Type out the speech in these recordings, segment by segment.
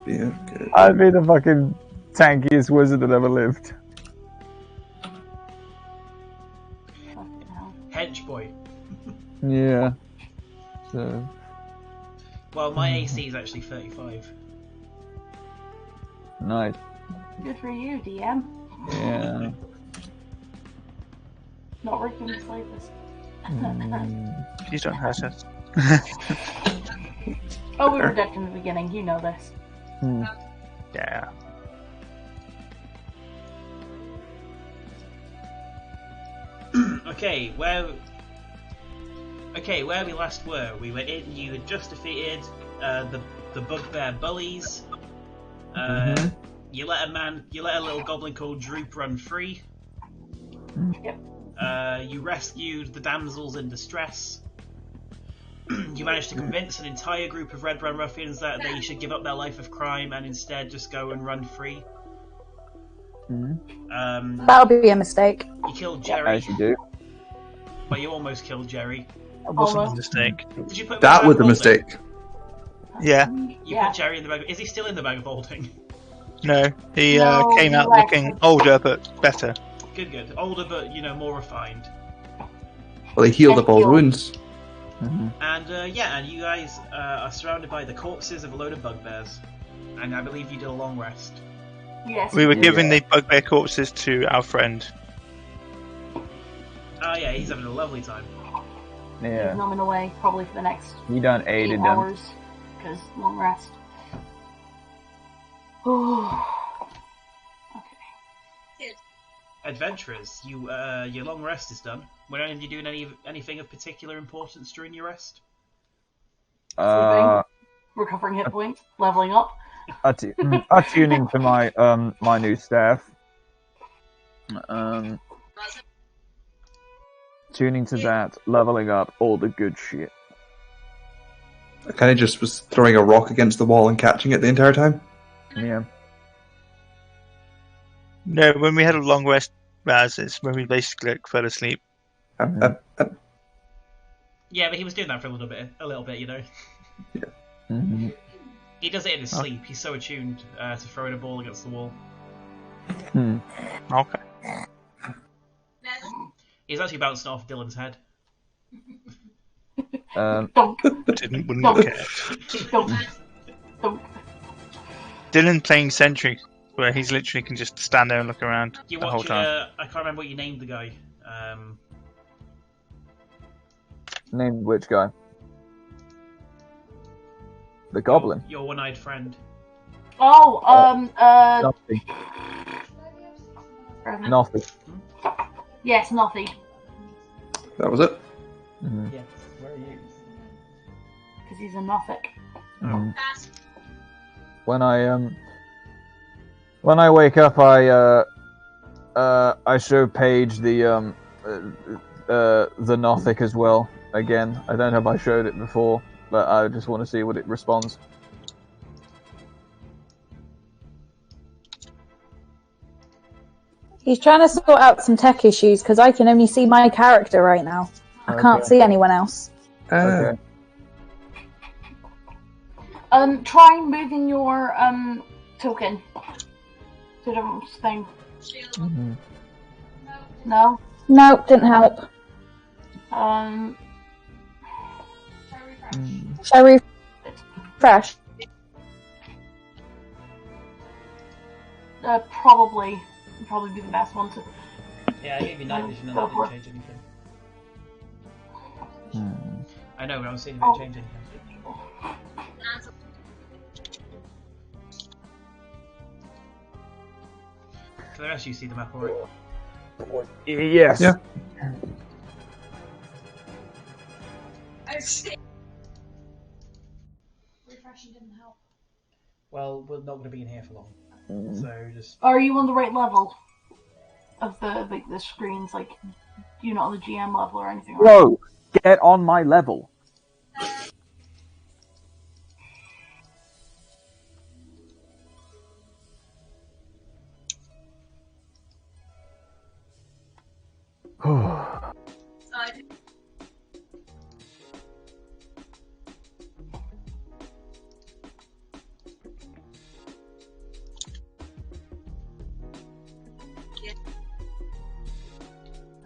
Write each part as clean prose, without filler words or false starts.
Yeah, good. I'd be the fucking tankiest wizard that ever lived. Hench boy. Yeah. So. Well, my AC is actually 35. Nice. Good for you, DM. Yeah. Not working the slightest. Please don't hurt us. Oh, we were dead from the beginning. You know this. Yeah. Okay, where we last were, we were in. You had just defeated the bugbear bullies. You let a little goblin called Droop run free. Yep. You rescued the damsels in distress. You managed to convince an entire group of Red Brand ruffians that they should give up their life of crime and instead just go and run free. That'll be a mistake. You killed Jerry. As you do. Well, you almost killed Jerry. That wasn't a mistake. Did you put him That in the was bag a of mistake. holding? Yeah. You put Jerry in the bag. Is he still in the bag of holding? No, he No, came out you looking older but better. Good. Older, but more refined. Well, he healed up all the wounds. And and you guys are surrounded by the corpses of a load of bugbears. And I believe you did a long rest. Yes. We were giving the bugbear corpses to our friend. Oh yeah, he's having a lovely time. Yeah. Numbing away probably for the next You done 8 aided them. hours because long rest. Oh. Adventurers, your long rest is done. Were any of you doing anything of particular importance during your rest? Sleeping, recovering hit points, leveling up. Attuning to my my new staff. Tuning to that, leveling up, all the good shit. I kind of just was throwing a rock against the wall and catching it the entire time. Yeah. No, when we had a long rest, Raz, it's when we basically fell asleep. Yeah, but he was doing that for a little bit, you know. Yeah. Mm-hmm. He does it in his sleep. He's so attuned to throwing a ball against the wall. Okay. He's actually bouncing off Dylan's head. Wouldn't care. Don't. Dylan playing Sentry, where he's literally can just stand there and look around You're the whole watching. time. I can't remember what you named the guy. Name which guy? The Goblin. Your one-eyed friend. Nothing. Nothing. Yes, nothing. That was it. Yeah. Where are you? Because he's a Nothic. When I wake up, I show Paige the Nothic as well. Again, I don't know if I showed it before, but I just want to see what it responds. He's trying to sort out some tech issues because I can only see my character right now. I can't see anyone else. Okay. Try moving your token to a different thing. No. No, didn't help. Shall we refresh? Probably be the best one to. Yeah, I gave you night vision and that didn't change anything. I know, but I was seeing if it changed anything. Can the rest of you see the map alright? Yes. Yeah. Refreshing didn't help. Well, we're not going to be in here for long. So just. Are you on the right level of the screens? Like, you're not on the GM level or anything. Right? Bro, get on my level.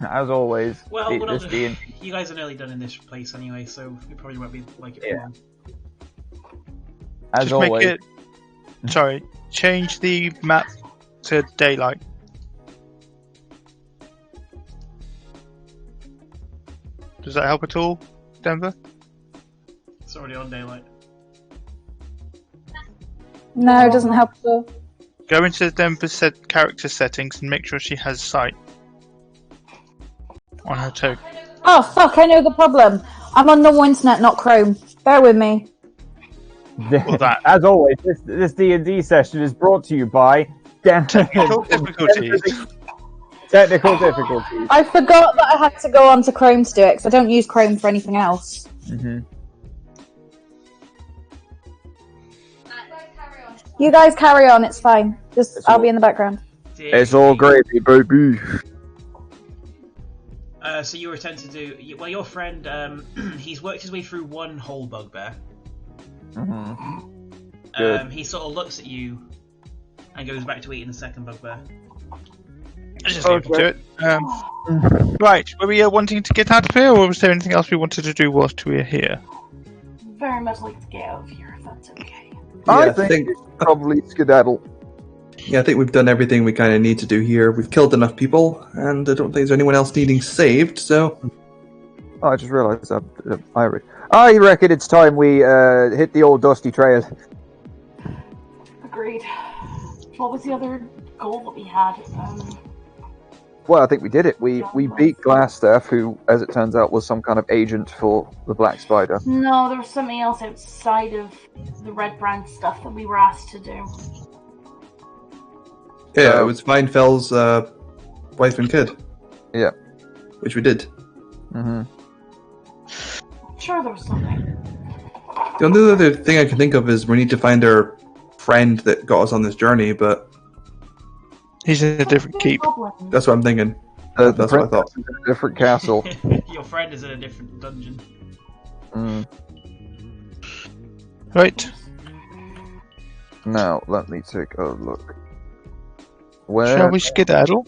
as always, Well, we're this not, D&D. you guys are nearly done in this place anyway, so you probably won't be like it for Yeah. long. As Just always, make it. Sorry, change the map to daylight. Does that help at all, Denver? It's already on daylight. No, it doesn't help at all. Go into Denver's character settings and make sure she has sight on her token. Oh fuck! I know the problem. I'm on normal internet, not Chrome. Bear with me. Well, that. as always, this D&D session is brought to you by Technical difficulties. Technical difficulties. I forgot that I had to go onto Chrome to do it because I don't use Chrome for anything else. Mm-hmm. You guys carry on. It's fine. I'll be in the background. It's all gravy, baby. So you attempt to do well. Your friend, he's worked his way through one whole bugbear. Good. He sort of looks at you and goes back to eating the second bugbear. Just leave him to it. Right, were we wanting to get out of here, or was there anything else we wanted to do whilst we were here? Very much like to get out of here, if that's okay. I Yeah, think probably skedaddle. Yeah, I think we've done everything we kind of need to do here. We've killed enough people, and I don't think there's anyone else needing saved, so... Oh, I just realised I reckon it's time we hit the old dusty trail. Agreed. What was the other goal that we had? Well, I think we did it. We beat Glassstaff, who, as it turns out, was some kind of agent for the Black Spider. No, there was something else outside of the Red Brand stuff that we were asked to do. Yeah, it was Vinefell's wife and kid. Yeah. Which we did. Mm-hmm. Sure, there was something. The only other thing I can think of is we need to find our friend that got us on this journey, but He's in a different keep. that's what I'm thinking. The That's what I thought. princess is in a different castle. Your friend is in a different dungeon. Mm. Right. Now, let me take a look. Where Shall we skedaddle?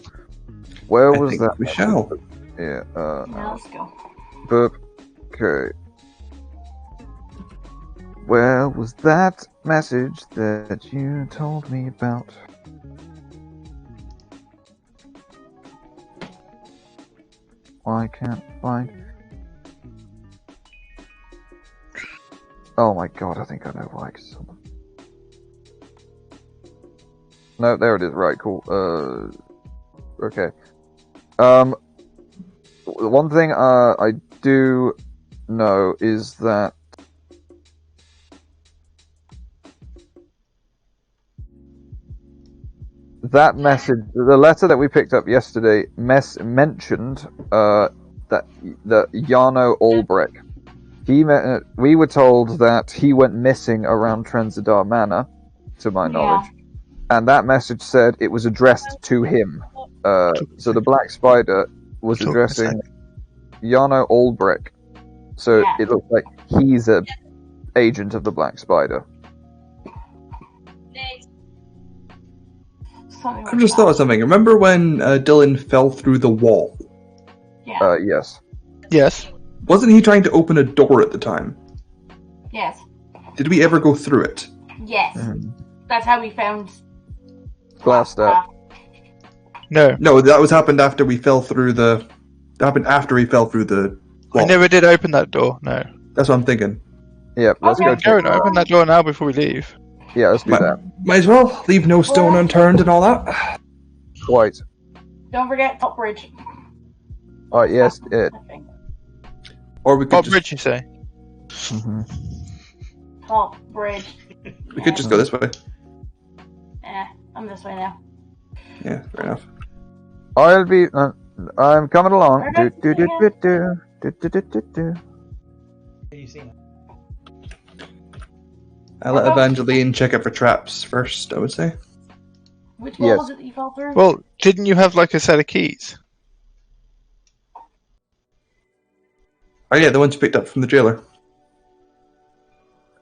Where I was think that? we shall. Yeah, Now let's go. Burp. Okay. Where was that message that you told me about? I can't find. Oh my god, I think I know why. No, there it is. Right, cool. Okay. One thing I do know is that that message, the letter that we picked up yesterday, mentioned that Jarno Albrecht. We were told that he went missing around Trenzadar Manor, to my knowledge, and that message said it was addressed to him. So the Black Spider was addressing Jarno Albrecht. So it looks like he's an agent of the Black Spider. I just thought of something. Remember when Dylan fell through the wall? Yeah. Yes. Yes. Wasn't he trying to open a door at the time? Yes. Did we ever go through it? Yes. That's how we found Glassstaff. No. No, that happened after we fell through the... That happened after we fell through the wall. I never did open that door, no. That's what I'm thinking. Yeah, let's go. Go and open that door now before we leave. Yeah, let's do that. Might as well. Leave no stone unturned and all that. White. Don't forget Top Bridge. Oh, yes. Or we could What just, bridge you say? Top Bridge. we could just go this way. I'm this way now. Yeah, fair enough. I'll be. I'm coming along. Okay. Do. Can you see him? I'll let Evangeline check it for traps first, I would say. Which wall Yes. was it that you fell through? Well, didn't you have like a set of keys? Oh yeah, the ones you picked up from the jailer.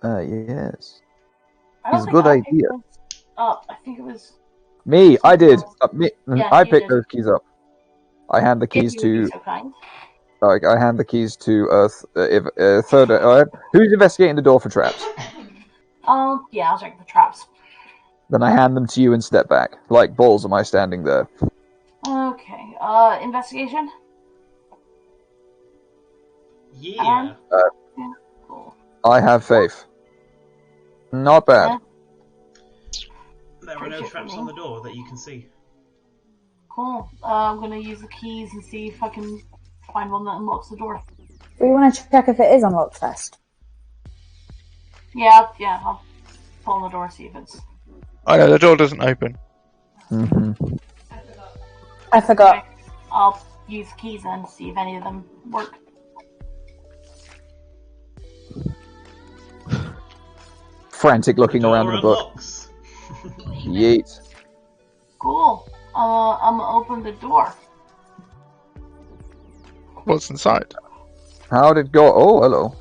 Yes. I don't it's a think good I picked idea. those up. I think it was. Me, I did. Yeah, I you picked did. those keys up. I hand the keys If you would to. be so kind. I hand the keys to third. Who's investigating the door for traps? Yeah, I'll check the traps. Then I hand them to you and step back. Like balls, am I standing there? Okay. Investigation. Yeah. Yeah. Cool. I have faith. Not bad. There are no traps on the door that you can see. Cool. I'm gonna use the keys and see if I can find one that unlocks the door. Do we want to check if it is unlocked first? Yeah, I'll pull on the door, see if it's... I know, the door doesn't open. Mm-hmm. I forgot. Okay. I'll use the keys then to see if any of them work. Frantic looking around the book. Unlocks. Yeet. Cool. I'm gonna open the door. What's inside? How did it go? Oh, hello.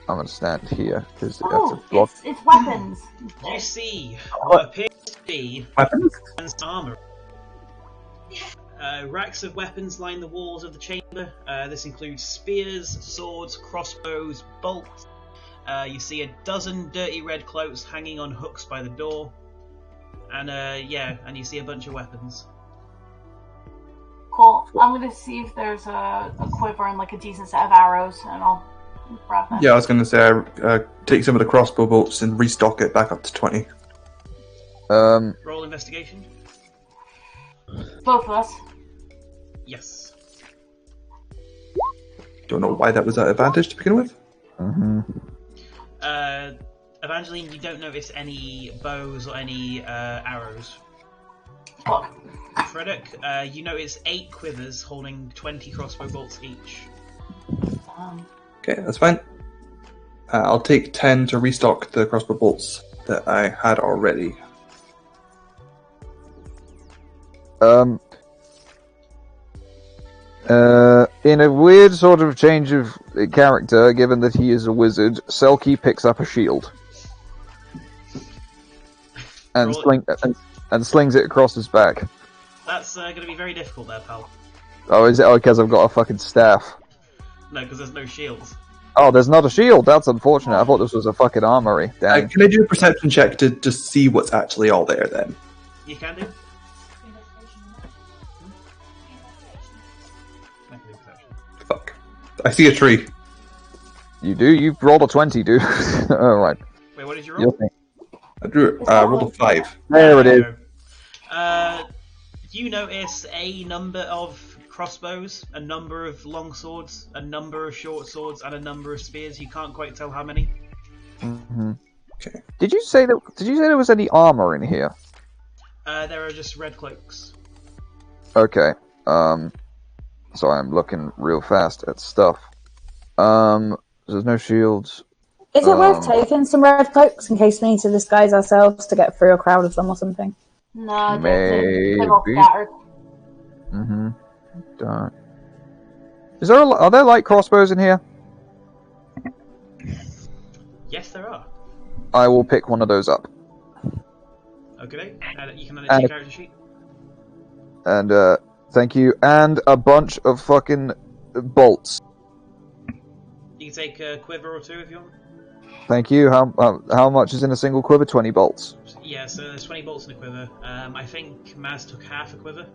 I'm gonna stand here because that's a Oh, block. it's weapons. You see what appears to be Weapons? armor. Racks of weapons line the walls of the chamber. This includes spears, swords, crossbows, bolts. You see a dozen dirty red cloaks hanging on hooks by the door. And and you see a bunch of weapons. Cool. I'm gonna see if there's a quiver and like a decent set of arrows, and I'll grab them. Yeah, I was going to say, take some of the crossbow bolts and restock it back up to 20. Roll investigation. Both of us. Yes. Don't know why that was at advantage to begin with. Mm-hmm. Evangeline, you don't notice any bows or any arrows. Fuck. Frederick, you notice 8 quivers holding 20 crossbow bolts each. Okay, that's fine. I'll take 10 to restock the crossbow bolts that I had already. In a weird sort of change of character, given that he is a wizard, Selkie picks up a shield and, slings it across his back. That's going to be very difficult there, pal. Oh, is it? Oh, because I've got a fucking staff. No, because there's no shields. Oh, there's not a shield. That's unfortunate. I thought this was a fucking armory. Dang. Can I do a perception check to just see what's actually all there then? You can do. Fuck. I see a tree. You do? You've rolled a 20, dude. Alright. Wait, what did you roll? I rolled a 5. There it is. You notice a number of crossbows, a number of long swords, a number of short swords, and a number of spears. You can't quite tell how many. Mm-hmm. Okay. Did you say there was any armor in here? There are just red cloaks. Okay. Sorry, I'm looking real fast at stuff. There's no shields. Is it worth taking some red cloaks in case we need to disguise ourselves to get through a crowd of them or something? No, Maybe. they're all scattered. Mm-hmm. Dark. Are there light crossbows in here? Yes, there are. I will pick one of those up. Okay, you can add it to your character sheet. And, thank you. And a bunch of fucking bolts. You can take a quiver or 2 if you want. Thank you. How much is in a single quiver? 20 bolts. Yeah, so there's 20 bolts in a quiver. I think Maz took half a quiver.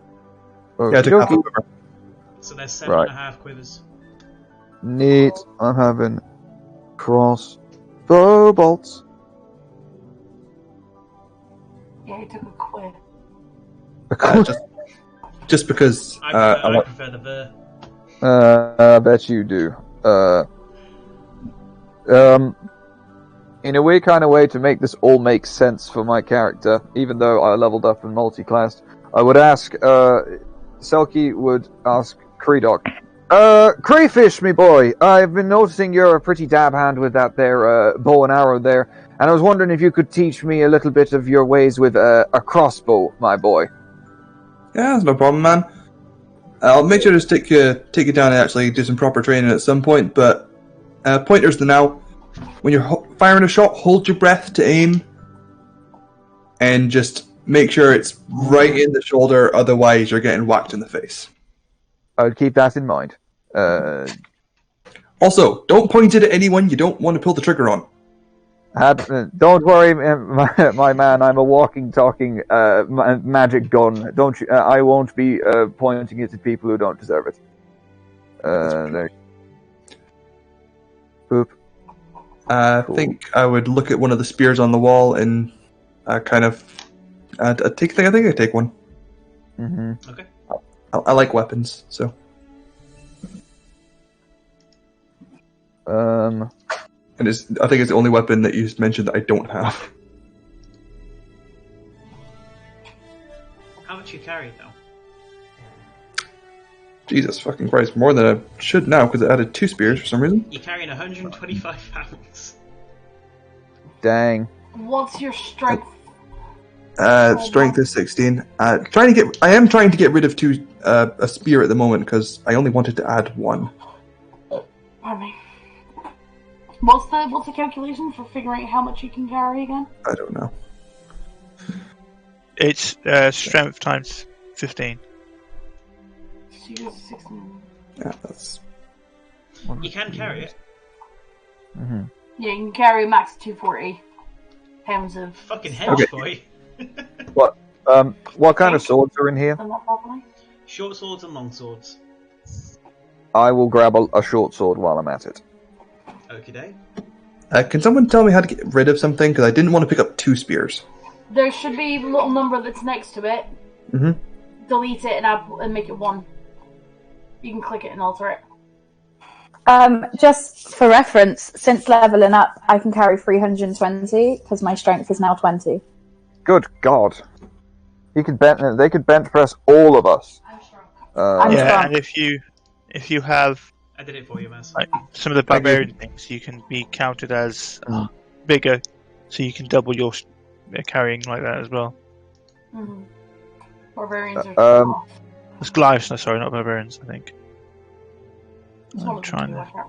Yeah, I took half a quiver. So there's 7.5 quivers. Neat. I'm having crossbow bolts. Yeah, he took a quid. Just because I prefer the ver. I bet you do. In a weird kind of way to make this all make sense for my character, even though I leveled up and multi-classed, I would ask, Selkie would ask Creedoc, Crayfish, me boy, I've been noticing you're a pretty dab hand with that there, bow and arrow there, and I was wondering if you could teach me a little bit of your ways with a crossbow, my boy. Yeah, that's no problem, man. I'll make sure to take you down and actually do some proper training at some point, but pointers to now. When you're firing a shot, hold your breath to aim, and just make sure it's right in the shoulder, otherwise you're getting whacked in the face. I would keep that in mind. Also, don't point it at anyone you don't want to pull the trigger on. Don't worry, my man. I'm a walking, talking magic gun. Don't you? I won't be pointing it at people who don't deserve it. There. Boop. I think I would look at one of the spears on the wall and kind of I think I take one. Mm-hmm. Okay. I like weapons, so. And I think it's the only weapon that you mentioned that I don't have. How much you carry now? Jesus fucking Christ, more than I should now because I added 2 spears for some reason. You're carrying 125 pounds. Dang. What's your strength? Strength is 16. I am trying to get rid of a spear at the moment because I only wanted to add 1. Pardon me. What's the calculation for figuring out how much you can carry again? I don't know. It's strength times 15. So you got 16. Yeah, that's. You can carry it. Mm-hmm. Yeah, you can carry a max of 240 pounds of. Fucking hench boy. What kind of swords are in here? Not properly. Short swords and long swords. I will grab a short sword while I'm at it. Okie doke. Can someone tell me how to get rid of something? Because I didn't want to pick up 2 spears. There should be a little number that's next to it. Mm-hmm. Delete it and make it 1. You can click it and alter it. Just for reference, since leveling up, I can carry 320 because my strength is now 20. Good God! They could bench press all of us. I'm strong. I'm Yeah, strong. and if you have I did it for you, Maz. like some of the barbarian things, you can be counted as bigger, so you can double your carrying like that as well. Mm-hmm. Barbarians are off. It's Goliaths, no, sorry, not barbarians. I think. It's one I'm of the trying two, to. I can't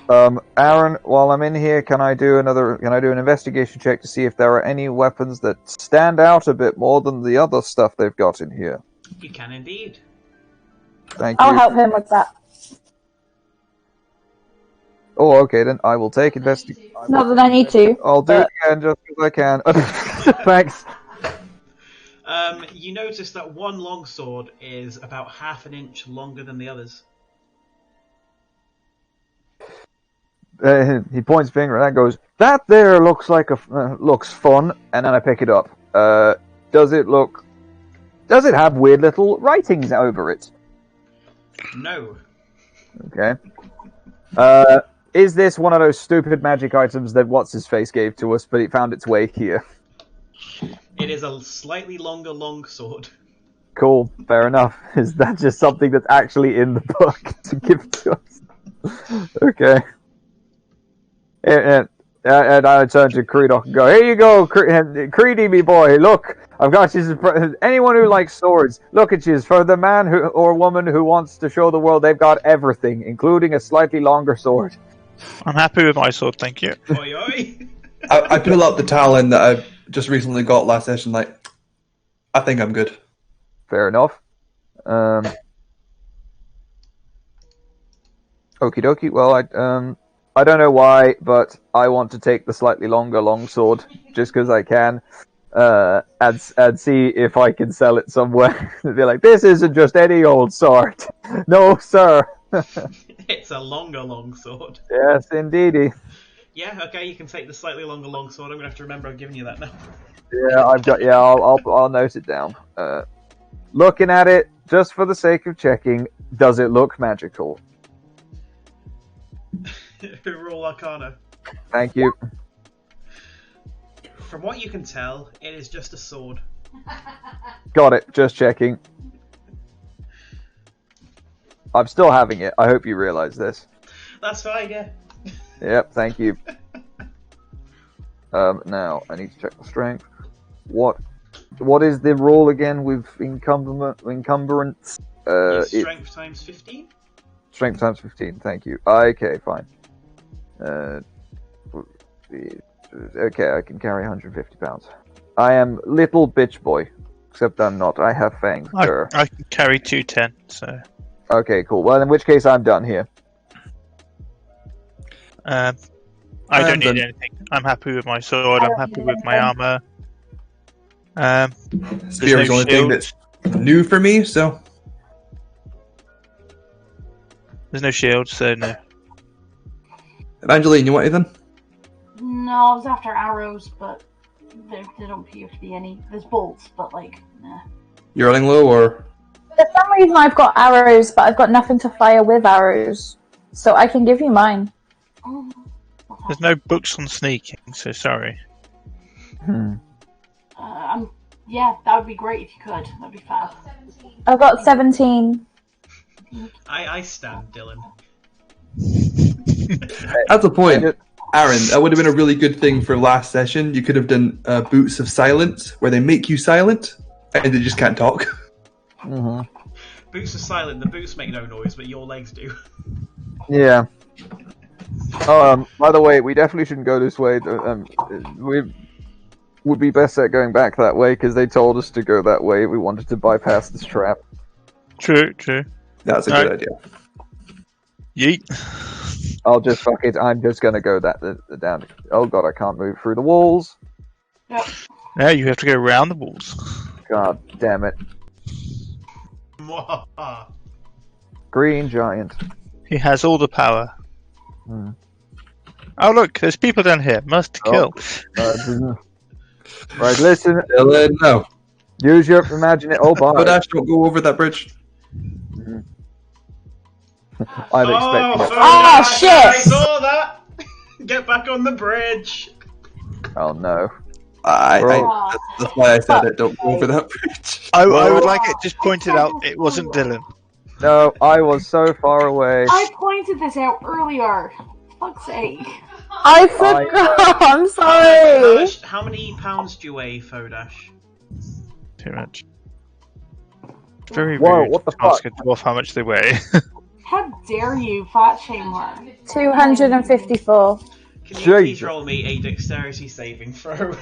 remember. Aaron, while I'm in here, can I do an investigation check to see if there are any weapons that stand out a bit more than the other stuff they've got in here? You can indeed. Thank you. I'll help him with that. Oh, okay, then I will take investigation. Not that I need to. I'll do it again just because I can. Thanks. You notice that one long sword is about half an inch longer than the others. He points a finger and that goes, that there looks like looks fun, and then I pick it up. Does it have weird little writings over it? No. Okay. Is this one of those stupid magic items that What's-His-Face gave to us, but it found its way here? It is a slightly longer long sword. Cool, fair enough. Is that just something that's actually in the book to give to us? Okay. And I turn to Creedoc and go, here you go, Creedy, me boy, look, I've got you. Anyone who likes swords, look at you. For the man or woman who wants to show the world they've got everything, including a slightly longer sword. I'm happy with my sword, thank you. Oi, oi. I pull out the talon that I just recently got last session. Like, I think I'm good. Fair enough. Okie dokie. Well, I don't know why, but I want to take the slightly longer longsword just because I can, and see if I can sell it somewhere. Be like, this isn't just any old sword. No, sir. It's a longer long sword. Yes, indeedy. Yeah, okay, you can take the slightly longer long sword. I'm gonna have to remember I've given you that now. Yeah, I'll note it down. Looking at it, just for the sake of checking, does it look magical? Roll Arcana. Thank you. From what you can tell, it is just a sword. Got it, just checking. I'm still having it. I hope you realize this. That's fine, yeah. Yep, thank you. Now, I need to check the strength. What is the roll again with encumbrance? It's strength times 15? Strength times 15, thank you. Okay, fine. Okay, I can carry 150 pounds. I am little bitch boy. Except I'm not. I have fangs. I can carry 210, so... Okay, cool. Well, in which case I'm done here. I don't need anything. I'm happy with my sword, I'm happy with my armor. Spear is the only thing that's new for me, so... There's no shield, so no. Evangeline, you want anything? No, I was after arrows, but there don't appear to be any. There's bolts, but like, nah. You're running low, or...? For some reason I've got arrows, but I've got nothing to fire with arrows. So I can give you mine. Oh, There's no books on sneaking, so sorry. yeah, that would be great if you could. That'd be fab. I've got 17. I stand Dylan. At the point, Aaron, that would have been a really good thing for last session. You could have done Boots of Silence, where they make you silent, and they just can't talk. Boots are silent, the boots make no noise, but your legs do. Yeah. Oh, by the way, we definitely shouldn't go this way. We would be best at going back that way, because they told us to go that way. We wanted to bypass this trap. True. That's a good idea. Yeet. I'll just fuck it. I'm just gonna go down. Oh god, I can't move through the walls. Yep. Now you have to go around the walls. God damn it. Green giant. He has all the power. Oh look, there's people down here. Must kill. Right, listen. Dylan, no. Use your imagination. Oh, bye. But Ash, don't go over that bridge. I'm expecting it. Oh, shit! I saw that! Get back on the bridge! Oh no. That's why I said it. Don't go over that bridge. I would like it just pointed out it wasn't Dylan. No, I was so far away. I pointed this out earlier. Fuck's sake. I forgot. I'm sorry. How many pounds do you weigh, Fodash? Too much. Very Whoa, rude what the to ask a fuck? dwarf how much they weigh. How dare you fat shame her? 254. Can you please Jesus. roll me a dexterity saving throw?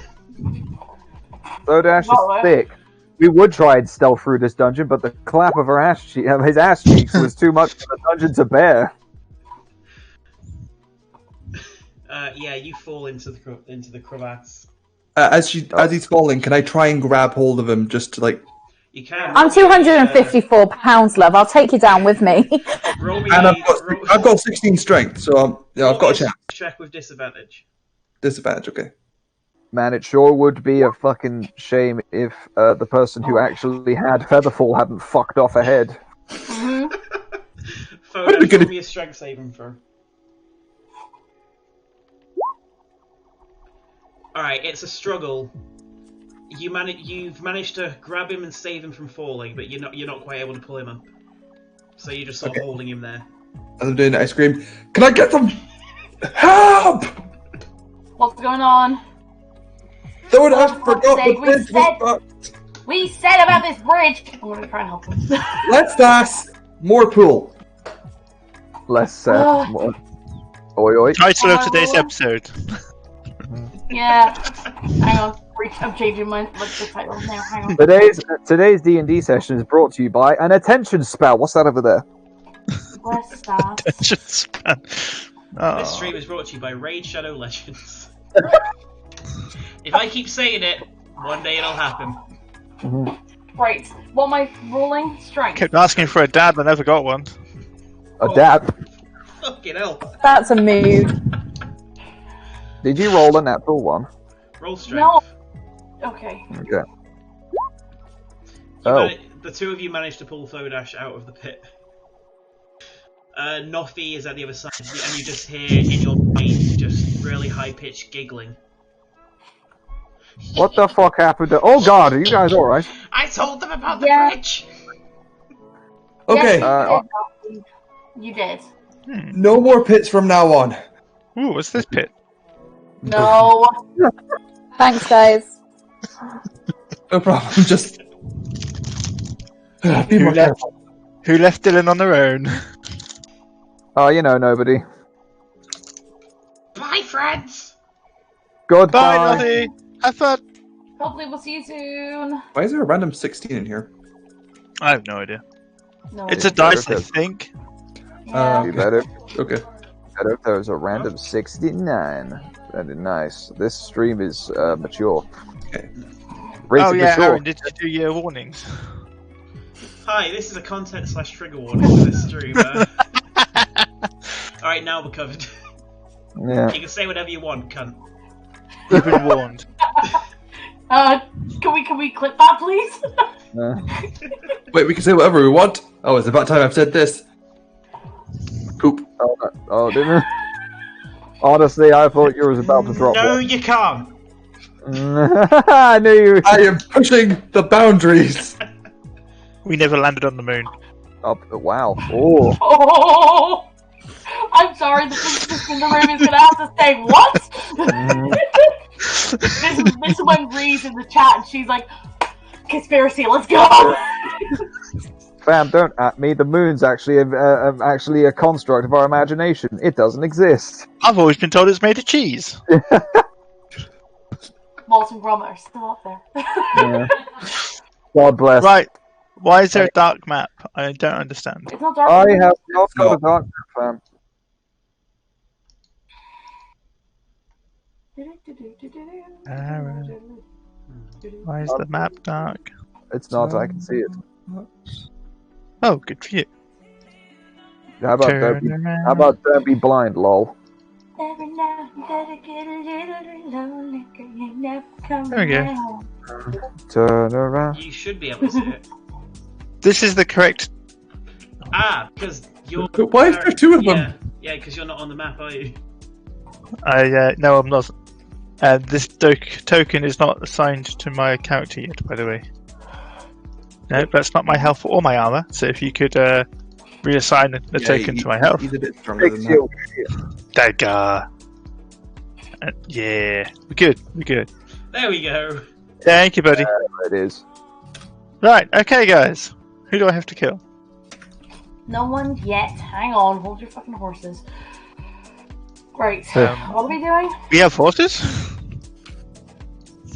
Sodash Not is thick. We would try and stealth through this dungeon, but the clap of his ass cheeks was too much for the dungeon to bear. Yeah, you fall into the crevasse. As he's falling, can I try and grab hold of him just to like? You can. I'm 254 pounds, love. I'll take you down with me. Roll me. And I've got 16 strength, so I've got a chance. Check with disadvantage. Disadvantage, okay. Man, it sure would be a fucking shame if the person who actually had Featherfall hadn't fucked off ahead. Fodash, roll me a strength saving throw. Alright, it's a struggle. You've managed to grab him and save him from falling, but you're not quite able to pull him up. So you're just sort of holding him there. As I'm doing it, I scream, "Can I get some help?" What's going on? Don't I For forgot fuck's sake, the bridge was fucked. We said about this bridge! I'm gonna try and help him. Let's Sass. More pool. Less sad. Oi oi. Title of today's episode. Yeah. Hang on. I'm changing the title now. Hang on. Today's D&D session is brought to you by an attention spell. What's that over there? Bless Sass. Attention span. Oh. This stream is brought to you by Raid Shadow Legends. If I keep saying it, one day it'll happen. Right. What am I rolling? Strength. Kept asking for a dad, I never got one. A dab. Fucking hell. That's a mood. Did you roll a natural one? Roll strength. No. Okay. Okay. Oh. The two of you managed to pull Fodash out of the pit. Noffy is at the other side, and you just hear in your mind just really high-pitched giggling. What the fuck happened to... Oh god, are you guys alright? I told them about the Yeah. bridge! Okay, Yes, you did. no more pits from now on. Ooh, what's this pit? No. Thanks, guys. No problem. Just be more careful. Who left Dylan on their own? Oh, you know, nobody. Bye, friends! Goodbye. Bye, Nothy. Have fun. Hopefully we'll see you soon. Why is there a random 16 in here? I have no idea. No. It's a dice, I think. Yeah. Be better. Okay. Better if there was a random 69. That'd be nice. This stream is mature. Okay. Rated Oh yeah, mature. Aaron, did you do your warnings? Hi, this is a content/trigger warning for this stream. Alright, now we're covered. Yeah. You can say whatever you want, cunt. You've been warned. Can we clip that, please? Wait, we can say whatever we want. Oh, it's about time I've said this. Poop. Oh, didn't it? Honestly, I thought you was about to drop No, one. you can't. I knew you. I am pushing the boundaries. We never landed on the moon. Up. Wow. Oh. Oh, I'm sorry. The physicist in the room is gonna have to say what? This is when Ree's in the chat and she's like, "Conspiracy, let's go." Fam, don't at me. The moon's actually a construct of our imagination. It doesn't exist. I've always been told it's made of cheese. Molten grommet are still up there. Yeah. God bless. Right. Why is there a dark map? I don't understand. It's not dark. I have not got a dark map, fam. Aaron. Why is the map dark? It's not. I can see it. Oh, good for you. How about don't be, how about don't be blind, lol. Every now you gotta get a little lonely, 'cause you never come There we go. around. Turn around. You should be able to see it. This is the correct. Because you're. Why is there two of them? Yeah, because you're not on the map, are you? No, I'm not. This token is not assigned to my character yet, by the way. No, that's not my health or my armor. So if you could reassign the token to my health. He's a bit stronger than Fix that. your shit. Dagger. Yeah, we're good. We're good. There we go. Thank you, buddy. It is. Right, okay, guys. Who do I have to kill? No one yet. Hang on, hold your fucking horses. Right, Um, what are we doing? We have horses.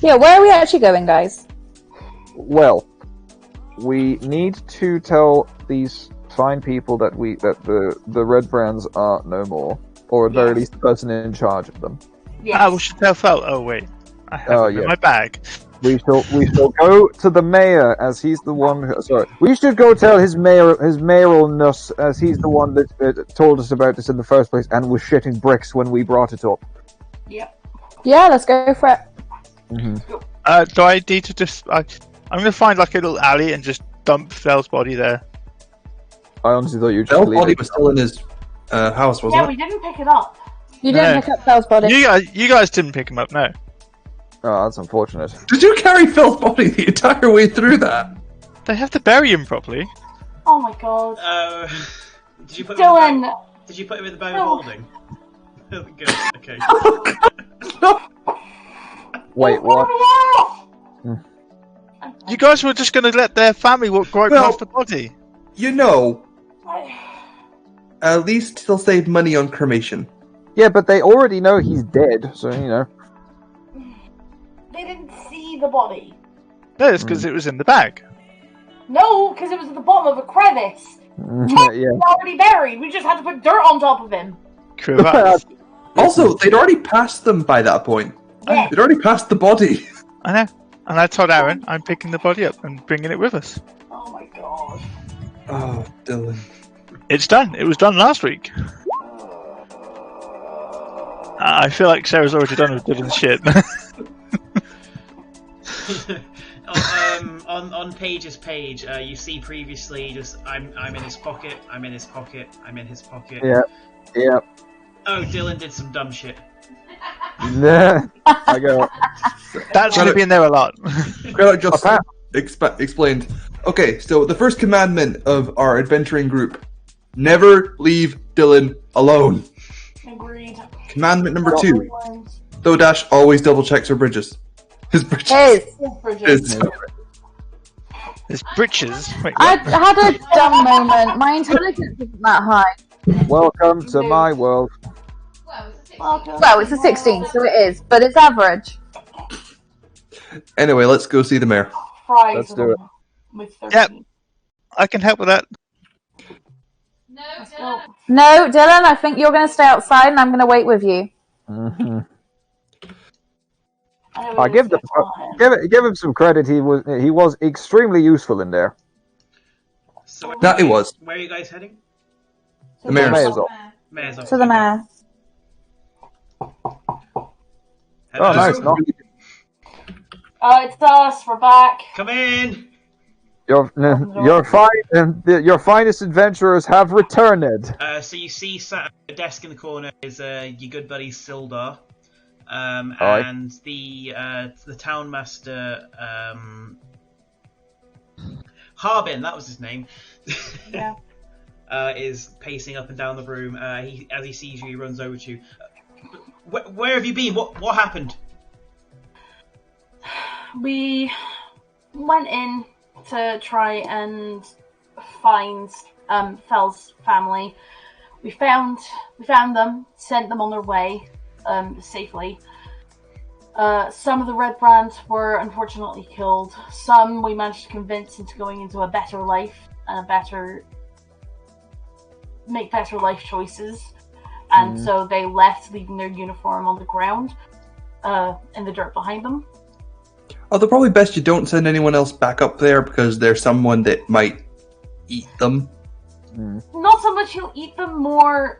Yeah, where are we actually going, guys? Well, we need to tell these fine people that the red brands are no more, or at very Yes. least the person in charge of them. Yes. We should tell Fel. Oh wait, I have Oh, it in yeah. my bag. We shall go to the mayor as he's the one. Sorry, we should go tell his mayoralness as he's the one that told us about this in the first place and was shitting bricks when we brought it up. Yep. Yeah, let's go for it. Do I need to just? I'm gonna find like a little alley and just dump Fel's body there. I honestly thought you were just Bell's leaving. body was still in his house, wasn't Yeah, it? we didn't pick it up. You didn't No. pick up Fel's body. You guys didn't pick him up, no. Oh, that's unfortunate. Did you carry Phil's body the entire way through that? They have to bury him properly. Oh my god. Did you put him in the Dylan! bag? Did you put him in the bag of No. holding? Good. Okay. Wait, what? You guys were just gonna let their family walk right Well- past the body. You know, at least he'll save money on cremation. Yeah, but they already know he's dead, so you know. They didn't see the body. No, it's because it was in the bag. No, because it was at the bottom of a crevice. Yeah. He was already buried. We just had to put dirt on top of him. Crevasse. Also, they'd already passed them by that point. Yeah. They'd already passed the body. I know. And I told Aaron I'm picking the body up and bringing it with us. Oh my god. Oh, Dylan. It's done. It was done last week. I feel like Sarah's already done with Dylan's shit. On Paige's page, you see previously just I'm in his pocket, I'm in his pocket, I'm in his pocket. Yeah. Yeah. Oh, Dylan did some dumb shit. Nah. I go. That's going to be in there a lot. Greta just explained. Okay, so the first commandment of our adventuring group: never leave Dylan alone. Agreed. Commandment number 2: Thodash always double checks her bridges. His bridges. His. His. There's britches. Wait, I what? had a dumb moment. My intelligence isn't that high. Welcome to my world. Welcome. Well, it's a 16, so it is, but it's average. Anyway, let's go see the mayor. Fries Let's do it. with 13. Yep. I can help with that. Let's go. No, Dylan, I think you're going to stay outside and I'm going to wait with you. Mm-hmm. I I give him some credit. He was extremely useful in there. So That it was. Where are you guys heading? The mayor's. Mayor's off. Mayor's office. To the mayor. Oh, nice. No, It's us. We're back. Come in. your finest adventurers have returned. So you see sat at a desk in the corner is your good buddy Sildar, Aye. and the town master Harbin, that was his name. Yeah. Is pacing up and down the room. As he sees you, he runs over to you. Where have you been? What happened? We went in to try and find Fell's family. We found them, sent them on their way safely. Some of the Red Brands were unfortunately killed. Some we managed to convince into going into a better life and make better life choices. And so they left, leaving their uniform on the ground, in the dirt behind them. Although probably best you don't send anyone else back up there because there's someone that might eat them. Not so much he'll eat them, more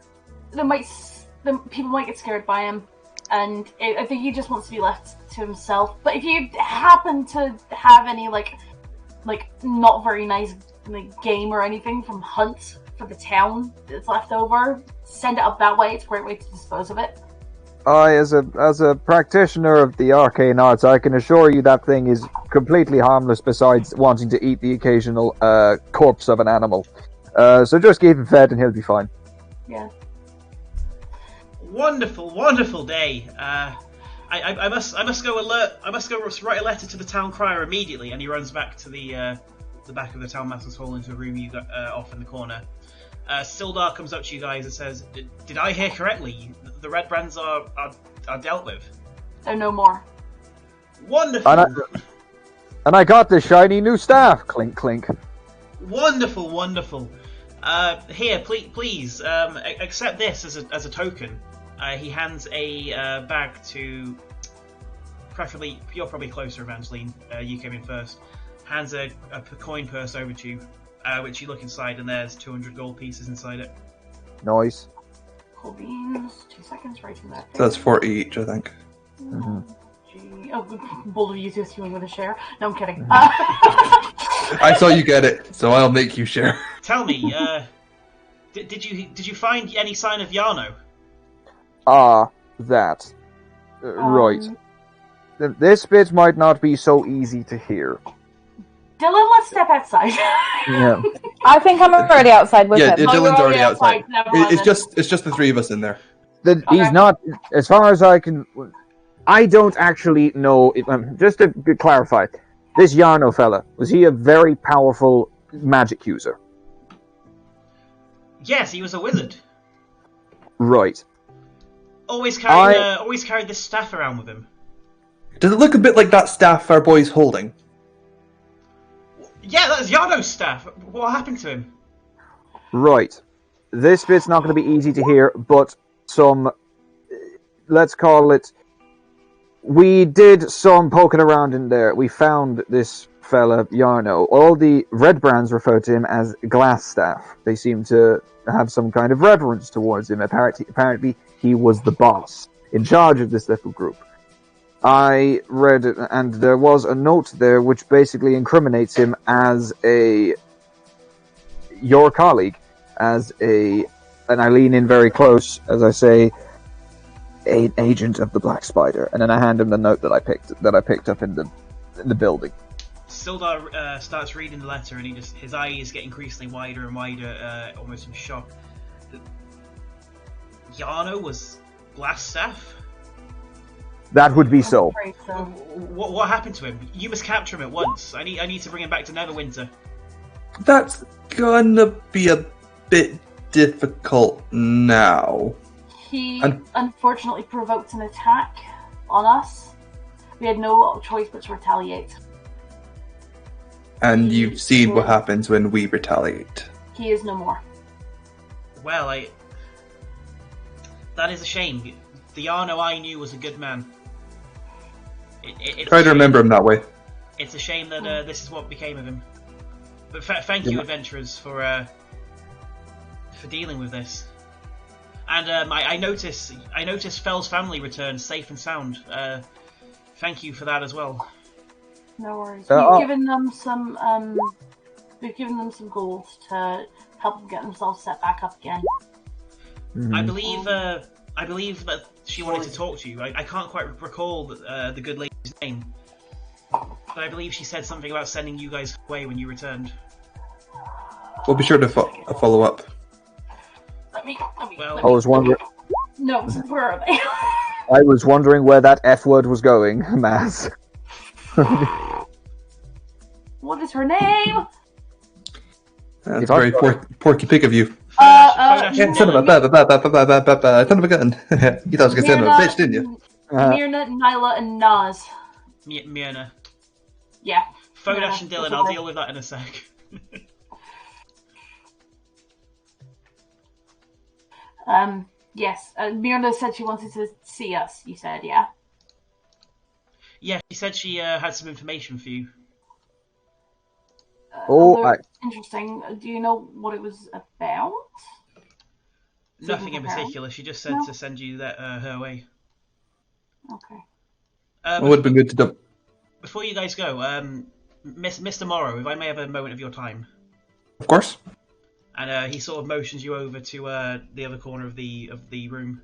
people might get scared by him, and I think he just wants to be left to himself. But if you happen to have any like not very nice game or anything from Hunt for the town that's left over, send it up that way. It's a great way to dispose of it. As a practitioner of the arcane arts, I can assure you that thing is completely harmless. Besides wanting to eat the occasional corpse of an animal, so just keep him fed and he'll be fine. Yeah. Wonderful day. I must go write a letter to the town crier immediately. And he runs back to the back of the town master's hall into a room you got off in the corner. Sildar comes up to you guys and says, "Did I hear correctly? The Red Brands are dealt with." They're no more. Wonderful. And I got this shiny new staff. Clink clink. Wonderful. Here, please, accept this as a token. He hands a bag to, preferably, you're probably closer, Evangeline. You came in first. Hands a coin purse over to you, which you look inside, and there's 200 gold pieces inside it. Nice. Cool beans. 2 seconds, writing that. So that's 40 each, I think. Oh, bold of you to assuming with a share. No, I'm kidding. I saw you get it, so I'll make you share. Tell me, did you find any sign of Yarno? That. Right. This bit might not be so easy to hear. Dylan, let's step outside. Yeah. I think I'm already outside with Yeah, him. Dylan's already outside. Never mind It's just the three of us in there. He's not, as far as I can. I don't actually know. Just to clarify, this Yarno fella, was he a very powerful magic user? Yes, he was a wizard. Right. Always carried this staff around with him. Does it look a bit like that staff our boy's holding? Yeah, that's Yarno's staff. What happened to him? Right. This bit's not going to be easy to hear, but some, let's call it, we did some poking around in there. We found this fella, Yarno. All the Red Brands refer to him as Glass Staff. They seem to have some kind of reverence towards him. Apparently he was the boss, in charge of this little group. I read it, and there was a note there which basically incriminates him as your colleague, and I lean in very close as I say, an agent of the Black Spider, and then I hand him the note that I picked up in the building. Sildar starts reading the letter, and his eyes get increasingly wider and wider, almost in shock. Yarno was Glass Staff? That would be so. What happened to him? You must capture him at once. I need to bring him back to Neverwinter. That's gonna be a bit difficult now. He unfortunately provoked an attack on us, We had no choice but to retaliate. And you've seen what happens when we retaliate. He is no more. Well, that is a shame. The Arno I knew was a good man. Try to remember him that way. It's a shame that this is what became of him. But thank you, adventurers, for dealing with this. And I noticed Fell's family returned safe and sound. Thank you for that as well. No worries. We've given them some gold to help them get themselves set back up again. Mm-hmm. I believe that she wanted to talk to you. I can't quite recall the good lady's name, but I believe she said something about sending you guys away when you returned. We'll be sure to follow up. Let me. I was wondering. No, where are they? I was wondering where that F word was going, Maz. What is her name? That's a very porky pig of you. Son of a gun. You thought I was gonna say son of a bitch, didn't you? Myrna, Nyla, and Naz. Myrna. Yeah. Phonash and Dylan, I'll deal with that in a sec. Yes. Myrna said she wanted to see us, you said, yeah? Yeah, she said she had some information for you. Interesting. Do you know what it was about? Nothing in particular. She just said to send you her way. Okay. It would have been good to do. Before you guys go, Mr. Morrow, if I may have a moment of your time. Of course. And he sort of motions you over to the other corner of the room.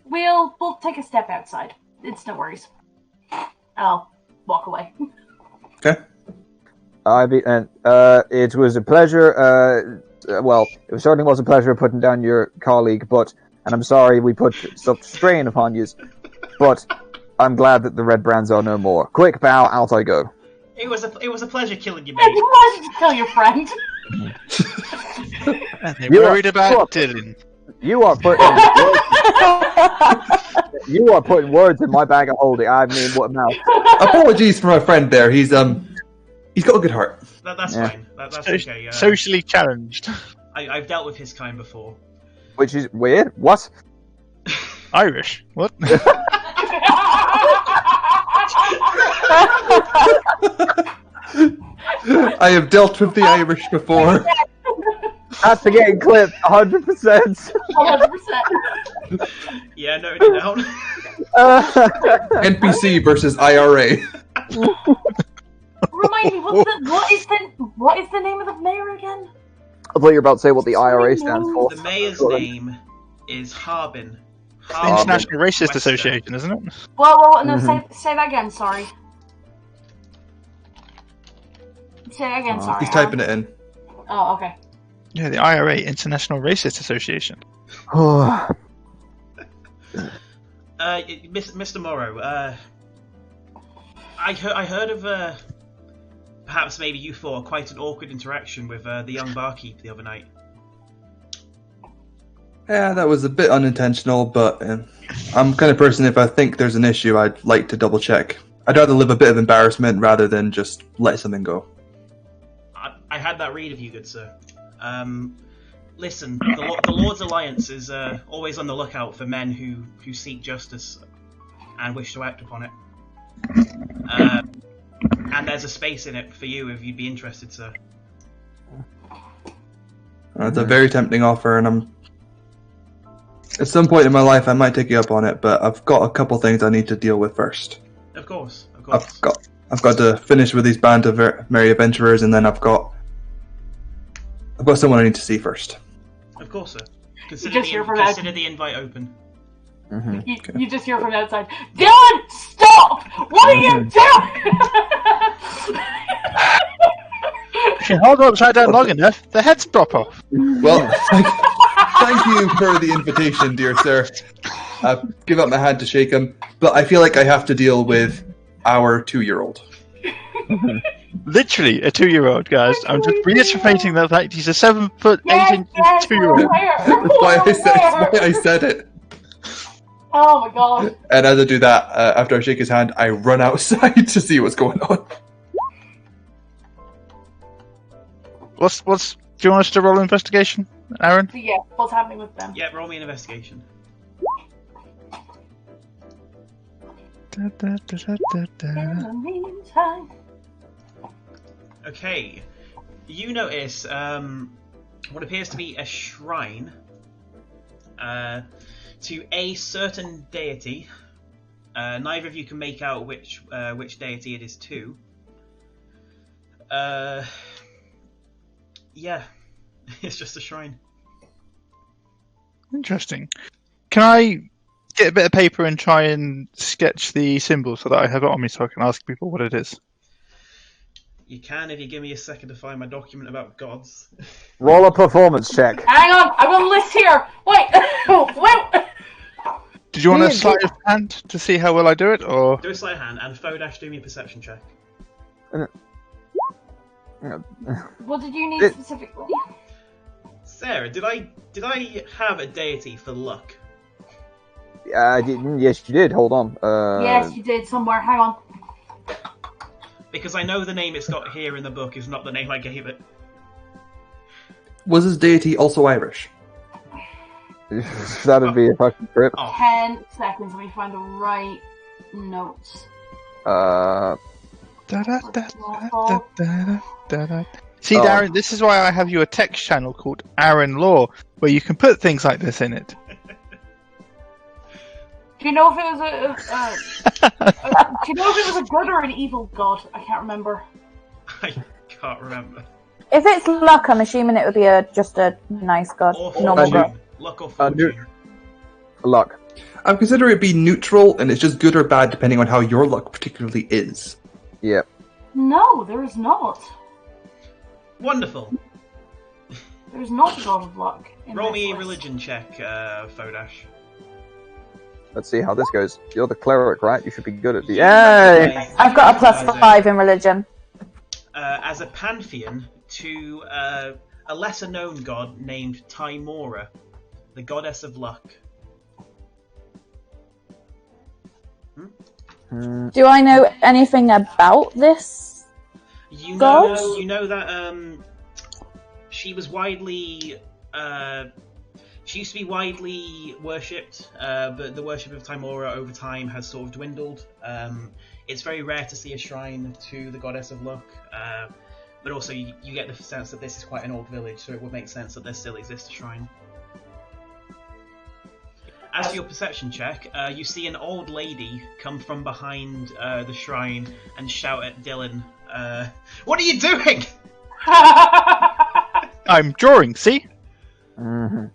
We'll take a step outside. It's no worries. I'll walk away. Okay. It was a pleasure. Well, it certainly was a pleasure putting down your colleague, and I'm sorry we put such strain upon you, but I'm glad that the Red Brands are no more. Quick bow, out I go. It was a pleasure killing you, mate. It was a pleasure to kill your friend. And they worried about Dylan. You are putting words in my bag of holding. I mean, what mouth? Apologies for my friend there. He's got a good heart. That's fine. That's okay. Socially challenged. I've dealt with his kind before. Which is weird. What? Irish. What? I have dealt with the Irish before. That's getting clipped, 100%. 100%. Yeah, no, down. NPC versus IRA. Remind me, what is the name of the mayor again? I thought you were about to say what the IRA stands for. The mayor's name is Harbin. International Racist Association, isn't it? Well, no, say that again, sorry. Say that again, sorry. He's typing it in. Oh, okay. Yeah, the IRA, International Racist Association. Mr. Morrow, I heard of perhaps maybe you thought quite an awkward interaction with the young barkeep the other night. Yeah, that was a bit unintentional, but I'm the kind of person, if I think there's an issue, I'd like to double check. I'd rather live a bit of embarrassment rather than just let something go. I had that read of you, good sir. Listen, the Lord's Alliance is always on the lookout for men who seek justice and wish to act upon it. And there's a space in it for you if you'd be interested, sir. It's a very tempting offer, and at some point in my life I might take you up on it, but I've got a couple things I need to deal with first. Of course. I've got to finish with these band of merry adventurers, and then I've got someone I need to see first. Of course, sir. Consider the invite open. Mm-hmm. You just hear from outside, Dylan, stop! What are you doing? If you hold upside down long enough, the heads drop off. Well, thank you for the invitation, dear sir. I give up my hand to shake him, but I feel like I have to deal with our 2-year-old. Literally a 2-year-old, guys. I'm just reiterating the fact he's a 7'8" 2-year-old. That's why I said it. Oh my god. And as I do that, after I shake his hand, I run outside to see what's going on. What's? Do you want us to roll investigation, Aaron? So yeah, what's happening with them? Yeah, roll me an investigation. In the meantime. Okay. You notice what appears to be a shrine to a certain deity. Neither of you can make out which deity it is to. Yeah, it's just a shrine. Interesting. Can I get a bit of paper and try and sketch the symbol so that I have it on me so I can ask people what it is? You can if you give me a second to find my document about gods. Roll a performance check. Hang on, I've got a list here. Wait, wait. Did you want a sleight of hand to see how well I do it, or? Do a sleight of hand, and Fodash, do me a perception check. What did you need specifically? Sarah, did I have a deity for luck? Yes, you did. Hold on. Yes, you did somewhere. Hang on. Because I know the name it's got here in the book is not the name I gave it. Was his deity also Irish? That'd be a fucking trip. 10 seconds. Let me find the right notes. See, Darren, this is why I have you a text channel called Aaron Law, where you can put things like this in it. Do you know if it was do you know if it was a good or an evil god? I can't remember. I can't remember. If it's luck, I'm assuming it would be just a nice god. Or Normal god. fortune. Luck or fortune. Luck. I'm considering it be neutral, and it's just good or bad depending on how your luck particularly is. Yep. No, there is not. Wonderful. There is not a god of luck. Roll me a list. religion check, Fodash. Let's see how this goes. You're the cleric, right? You should be good at the. Yay! I've got a +5 in religion. As a pantheon to a lesser-known god named Timora, the goddess of luck. Do I know anything about this? You God? know that she was widely she used to be widely worshipped, but the worship of Timora over time has sort of dwindled. It's very rare to see a shrine to the goddess of luck, but also you get the sense that this is quite an old village, so it would make sense that there still exists a shrine. As for your perception check, you see an old lady come from behind the shrine and shout at Dylan, "What are you doing?" I'm drawing, see? Mm-hmm.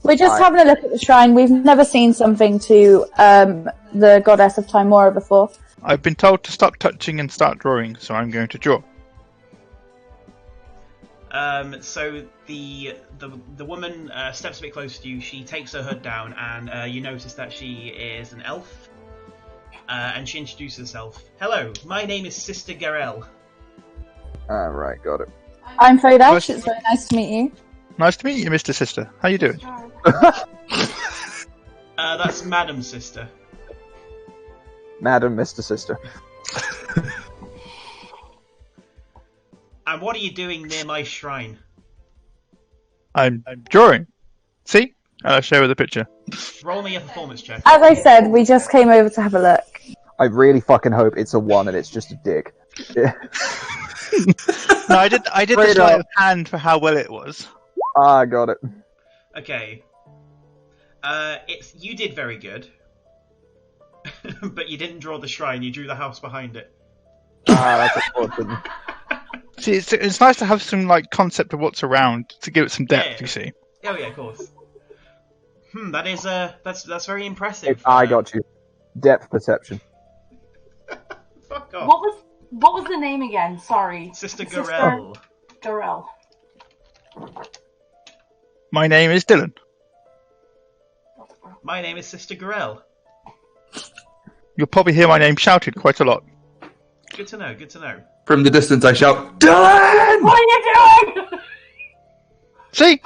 We're just having a look at the shrine. We've never seen something to the goddess of Timora before. I've been told to stop touching and start drawing, so I'm going to draw. So the woman steps a bit closer to you. She takes her hood down, and you notice that she is an elf. And she introduces herself. "Hello, my name is Sister Garel." Right, got it. I'm Fodash. It's very nice to meet you. Nice to meet you, Mr. Sister. How you doing? That's Madam Sister. Madam, Mr. Sister. And what are you doing near my shrine? I'm drawing. See? And I'll show her the picture. Roll me a performance check. As I said, we just came over to have a look. I really fucking hope it's a 1 and it's just a dick. Yeah. No, I did the Straight sleight up. of hand for how well it was. Ah, got it. Okay. You did very good. But you didn't draw the shrine, you drew the house behind it. Ah, that's important. See, it's nice to have some like concept of what's around to give it some depth. Yeah. You see? Oh yeah, of course. That is that's very impressive. I got you. Depth perception. Fuck off. What was the name again? Sorry. Sister Garel. Garel. My name is Dylan. My name is Sister Garel. You'll probably hear my name shouted quite a lot. Good to know, good to know. From the distance, I shout, "Dylan!" What are you doing? See?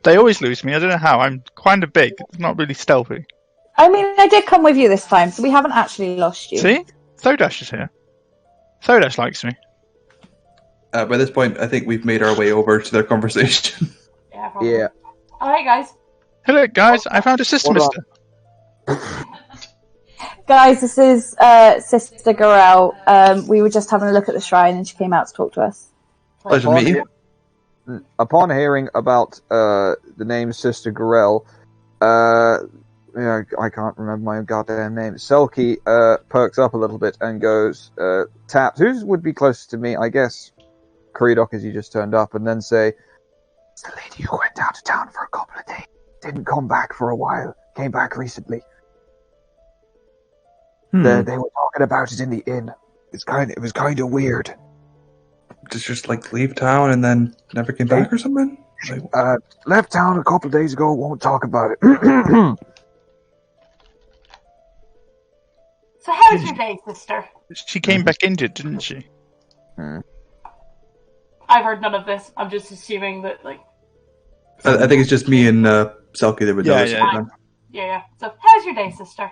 They always lose me. I don't know how. I'm kind of big. It's not really stealthy. I mean, I did come with you this time, so we haven't actually lost you. See? Thodash is here. Thodash likes me. By this point, I think we've made our way over to their conversation. Yeah. Probably. Yeah. Alright, guys. Hello, guys. I found a sister, Hold mister. Guys, this is Sister Gorel. We were just having a look at the shrine, and she came out to talk to us. Pleasure to meet you. Upon hearing about the name Sister Gorel, I can't remember my goddamn name. Selkie perks up a little bit and goes, taps. Who would be closest to me? I guess Creedoc, as you just turned up, and then say, "It's the lady who went out of town for a couple of days. Didn't come back for a while. Came back recently. They were talking about it in the inn. It was kind of weird. Just like leave town and then never came back or something? Like, Left town a couple of days ago. Won't talk about it." So how was your day, sister? She came back injured, didn't she? I've heard none of this. I'm just assuming that, like... I think it's just me and Selkie that would know. Yeah. Yeah. So, how's your day, sister?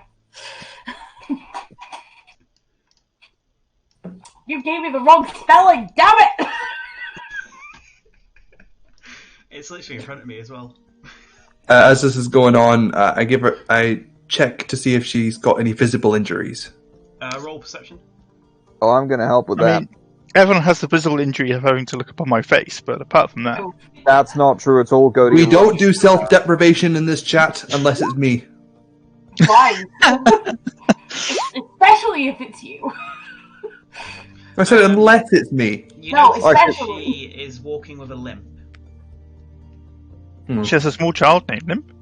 You gave me the wrong spelling, damn it! It's literally in front of me as well. As this is going on, I check to see if she's got any visible injuries. Roll perception. Oh, I'm going to help with I that. mean, everyone has the visible injury of having to look upon my face, but apart from that... That's not true at all, Cody. We don't do self-deprivation in this chat unless it's me. Why? Especially if it's you. I said unless it's me. You No, notice that especially. she is walking with a limp. She has a small child named Limp.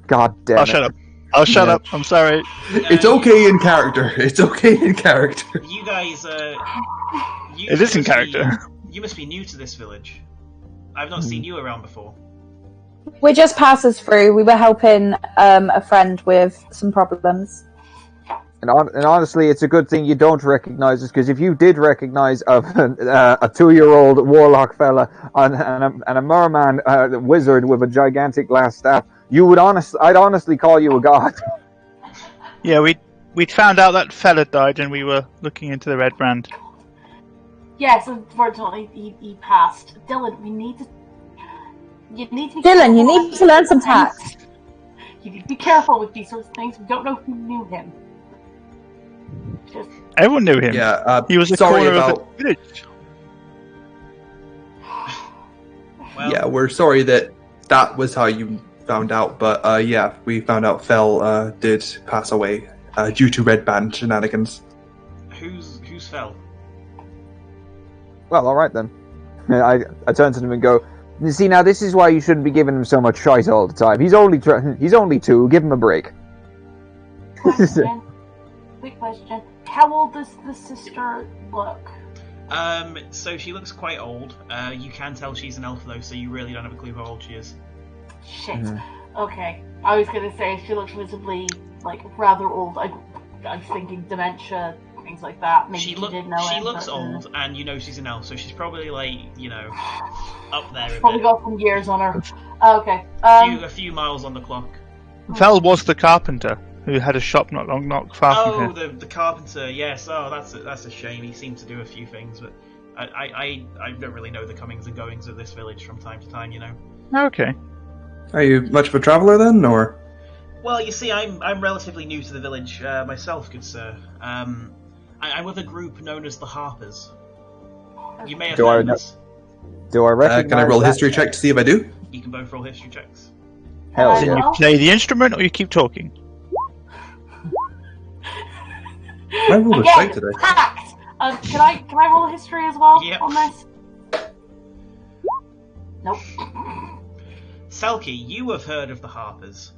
God damn I'll it. shut up. I'll shut up. I'm sorry. It's okay in character. It's okay in character. You guys, It is in character. You must be new to this village. I've not seen you around before. We're just passers through. We were helping a friend with some problems. And honestly, it's a good thing you don't recognize us, because if you did recognize a 2-year-old warlock fella and a merman wizard with a gigantic glass staff, I'd honestly call you a god. Yeah, we'd found out that fella died and we were looking into the red brand. Yes, unfortunately, he passed. Dylan, you need to learn some tact. You need to be careful with these sorts of things. We don't know who knew him. Everyone knew him. Yeah, He was a sorry corner about. of the village. Well, Yeah, we're sorry that was how you found out, but yeah, we found out Fel did pass away due to red band shenanigans. who's fell? Well, alright then. I turn to him and go, "You see, now this is why you shouldn't be giving him so much shite all the time. He's only 2, give him a break." Quick question. How old does the sister look? So she looks quite old. You can tell she's an elf though, so you really don't have a clue how old she is. Shit. Okay. I was gonna say she looks visibly, like, rather old. I was thinking dementia, things like that. Maybe She did know She him, looks but, old, and you know she's an elf, so she's probably like, up there a Probably bit. got some years on her. Okay. A few miles on the clock. Fel was the carpenter who had a shop not far from here. The carpenter. Yes. Oh, that's a shame. He seemed to do a few things, but I don't really know the comings and goings of this village from time to time. Okay. Are you much of a traveler then, or? Well, you see, I'm relatively new to the village myself, good sir. I'm with a group known as the Harpers. You may have known this. Do I recognize Can I roll a that? history check to see if I do? You can both roll history checks. Hell Then yeah. you play the instrument or you keep talking. I rolled a Again, sight today. tact! Can I roll a history as well Yep. on this? Nope. Selkie, you have heard of the Harpers.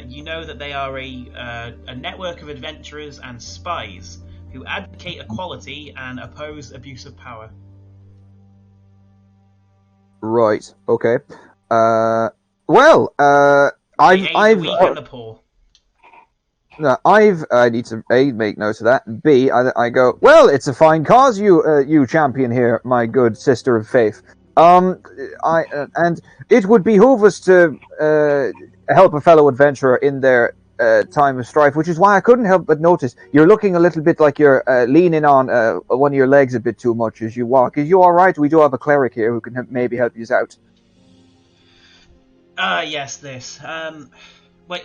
You know that they are a network of adventurers and spies who advocate equality and oppose abuse of power. Right. Okay. I've They aid the weak and the poor. No, I need to A, make note of that, and B, I go, well, it's a fine cause you champion here, my good sister of faith. And it would behoove us to help a fellow adventurer in their time of strife, which is why I couldn't help but notice you're looking a little bit like you're leaning on one of your legs a bit too much as you walk. Is you all right? We do have a cleric here who can maybe help you out. Yes, this.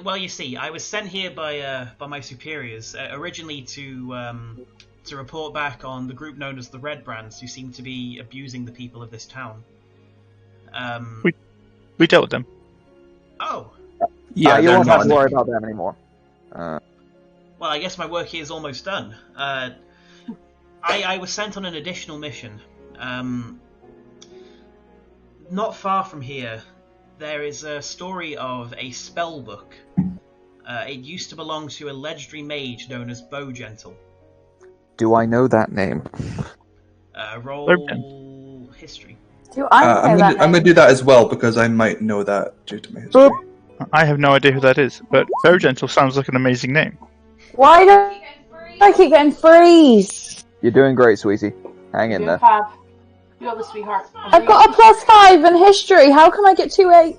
Well, you see, I was sent here by my superiors originally to report back on the group known as the Red Brands, who seem to be abusing the people of this town. We dealt with them. Oh. Yeah, you they're won't have not. to worry about them anymore. Well, I guess my work here is almost done. I was sent on an additional mission. Not far from here, there is a story of a spell book. It used to belong to a legendary mage known as Bowgentle. Do I know that name? Roll history. Do I know I'm that gonna name? do that as well because I might know that due to my history. I have no idea who that is, but Bowgentle sounds like an amazing name. Why don't I keep getting freeze? You're doing great, sweetie. Hang in You're there. fab. You're the sweetheart. I've got a +5 in history. How come I get 2-8?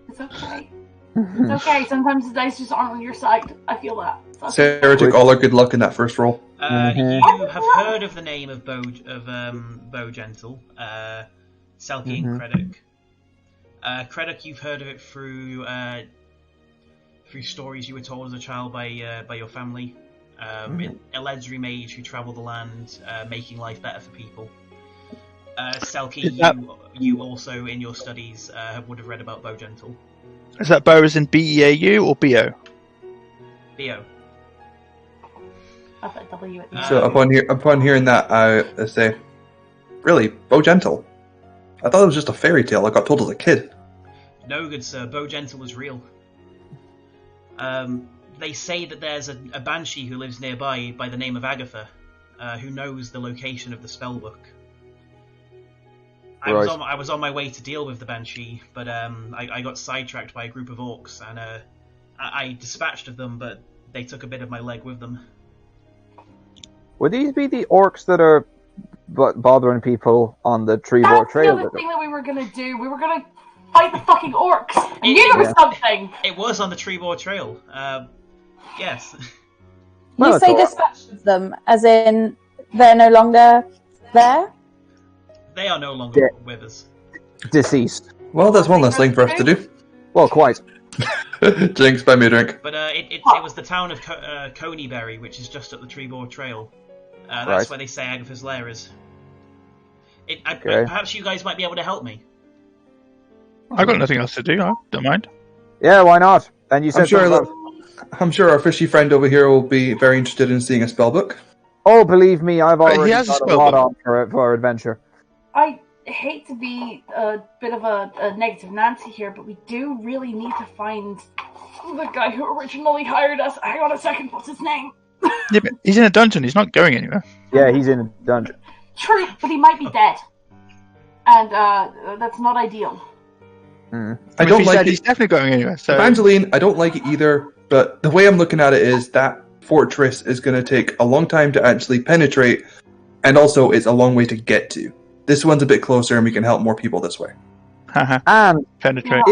It's okay. It's okay. Sometimes the dice just aren't on your side. I feel that. Sarah took all our good luck in that first roll. You have heard of the name of Bowgentle, Selkie and Creddock. Creddock, you've heard of it through stories you were told as a child by your family. A legendary mage who travelled the land, making life better for people. Selkie, you also in your studies would have read about Bowgentle. Is that Bow as in B-E-A-U or B-O? B.O. I put W at the So upon hearing that, I say, "Really, Bowgentle? I thought it was just a fairy tale I got told as a kid." No, good sir, Bowgentle is real. They say that there's a banshee who lives nearby by the name of Agatha, who knows the location of the spellbook. I was on my way to deal with the banshee, but I got sidetracked by a group of orcs, and I dispatched of them, but they took a bit of my leg with them. Would these be the orcs that are bothering people on the Treebor That's Trail? the other thing that we were gonna do. We were gonna fight the fucking orcs. I knew there was something. It was on the Treebor Trail. Yes. Well, You say it's all dispatch of them, as in they're no longer there? They are no longer with us. Deceased. Well, there's one less thing for us to do. Well, quite. Jinx, buy me a drink. But it was the town of Coneyberry, which is just up the Treebor Trail. That's Right. where they say Agatha's lair is. Okay. Perhaps you guys might be able to help me. I've got nothing else to do. I don't mind. Yeah, why not? And you said I'm sure our fishy friend over here will be very interested in seeing a spellbook. Oh, believe me, I've already he has a got a spell lot book. on for our adventure. I hate to be a bit of a negative Nancy here, but we do really need to find the guy who originally hired us. Hang on a second, what's his name? Yeah, but he's in a dungeon. He's not going anywhere. Yeah, he's in a dungeon. True, but he might be dead. And that's not ideal. I If don't he's like dead, it. he's definitely going anywhere. So Evangeline, I don't like it either, but the way I'm looking at it is that fortress is going to take a long time to actually penetrate, and also it's a long way to get to. This one's a bit closer, and we can help more people this way. And penetrate.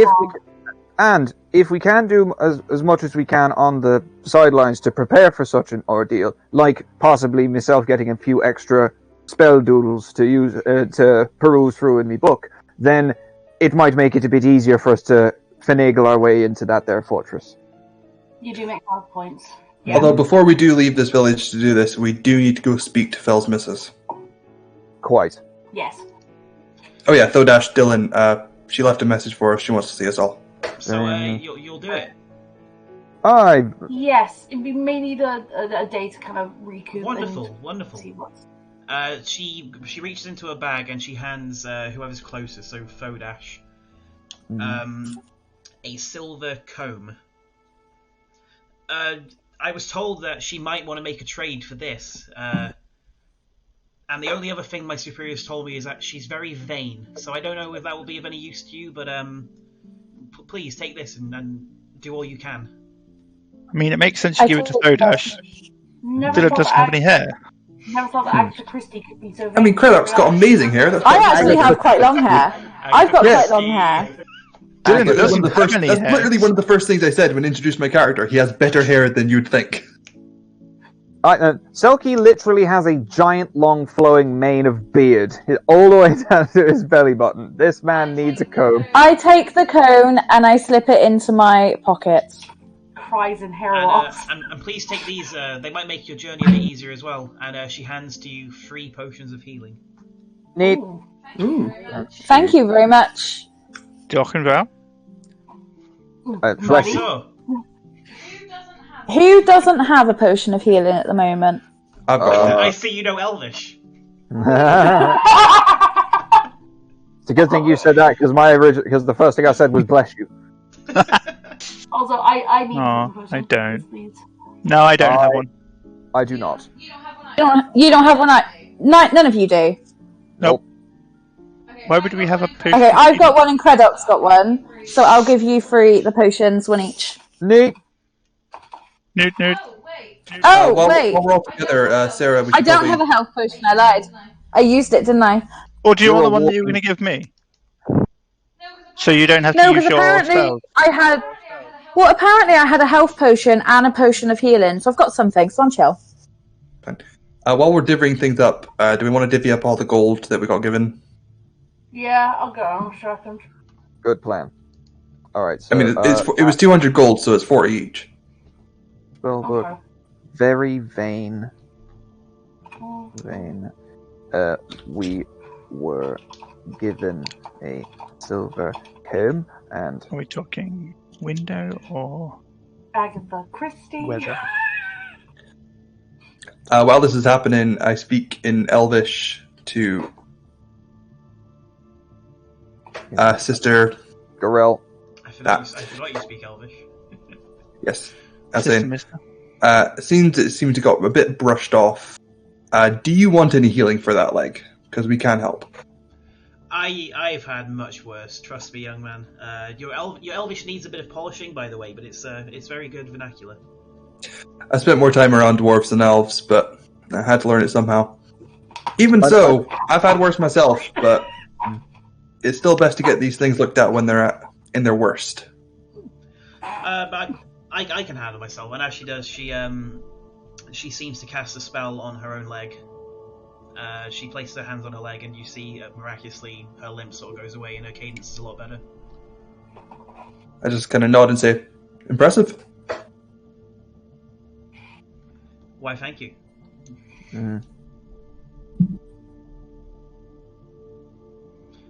if we can do as much as we can on the sidelines to prepare for such an ordeal, like possibly myself getting a few extra spell doodles to use to peruse through in my book, then it might make it a bit easier for us to finagle our way into that there fortress. You do make valid points. Although before we do leave this village to do this, we do need to go speak to Fell's missus. Quite. Yes. Oh yeah, Thodash Dylan, she left a message for us. She wants to see us all. So you'll do it. Yes, we may need a day to kind of recoup. Wonderful. See what's... She reaches into a bag and she hands whoever's closest, so Thodash, a silver comb. I was told that she might want to make a trade for this. And the only other thing my superiors told me is that she's very vain. So I don't know if that will be of any use to you, but please take this and do all you can. I mean, it makes sense you give it to Thodash. Dylan doesn't have any hair. Never thought that Agatha Christie could be so. I mean, Krellock's got amazing hair. That's I actually have quite long hair. I've got quite long hair. Dylan That's doesn't that's have any literally hair. one of the first things I said when I introduced my character. He has better hair than you'd think. Selkie literally has a giant, long, flowing mane of beard all the way down to his belly button. This man needs a comb. I take the cone and I slip it into my pocket. Cries and hair And, loss. and please take these. They might make your journey a bit easier as well. And she hands to you 3 potions of healing. Neat. Ooh. Thank you very much. Jock and Val. Bless you. So, Who doesn't have a potion of healing at the moment? I've got one. I see you know Elvish. It's a good thing you said that because the first thing I said was bless you. Also, I need. Aw, some I potions, don't. please. No, I don't have one. I do not. You don't have one. None of you do. Nope. Why would we have a potion? Okay, I've got one and Credoc's got one. So I'll give you 3 the potions, 1 each. Neat. Noot. Oh, while wait. we're all together, Sarah, we I should don't probably... have a health potion, I lied. I used it, didn't I? Or do you want You're the one that you were walking- going to give me? So you don't have to No, use because your apparently spells. I had... Well, apparently I had a health potion and a potion of healing, so I've got something, so I'm chill. While we're divvying things up, do we want to divvy up all the gold that we got given? Yeah, I'll go. I'm second. Good plan. Alright, so... I mean, it was 200 gold, so it's 40 each. Spellbook. Okay. Very vain. We were given a silver comb and Are we talking window or Agatha Christie. weather? While this is happening, I speak in Elvish to Sister. Gorell. I forgot you speak Elvish. Yes, I was Sister saying. Mister. It seems to got a bit brushed off. Do you want any healing for that leg? Because we can help. I've had much worse. Trust me, young man. Your Elvish needs a bit of polishing, by the way, but it's very good vernacular. I spent more time around dwarves than elves, but I had to learn it somehow. Even so, I've had worse myself, but it's still best to get these things looked at when they're in their worst. But I can handle myself, and as she does, she seems to cast a spell on her own leg. She places her hands on her leg, and you see miraculously her limp sort of goes away, and her cadence is a lot better. I just kind of nod and say, "Impressive." Why, thank you. Mm.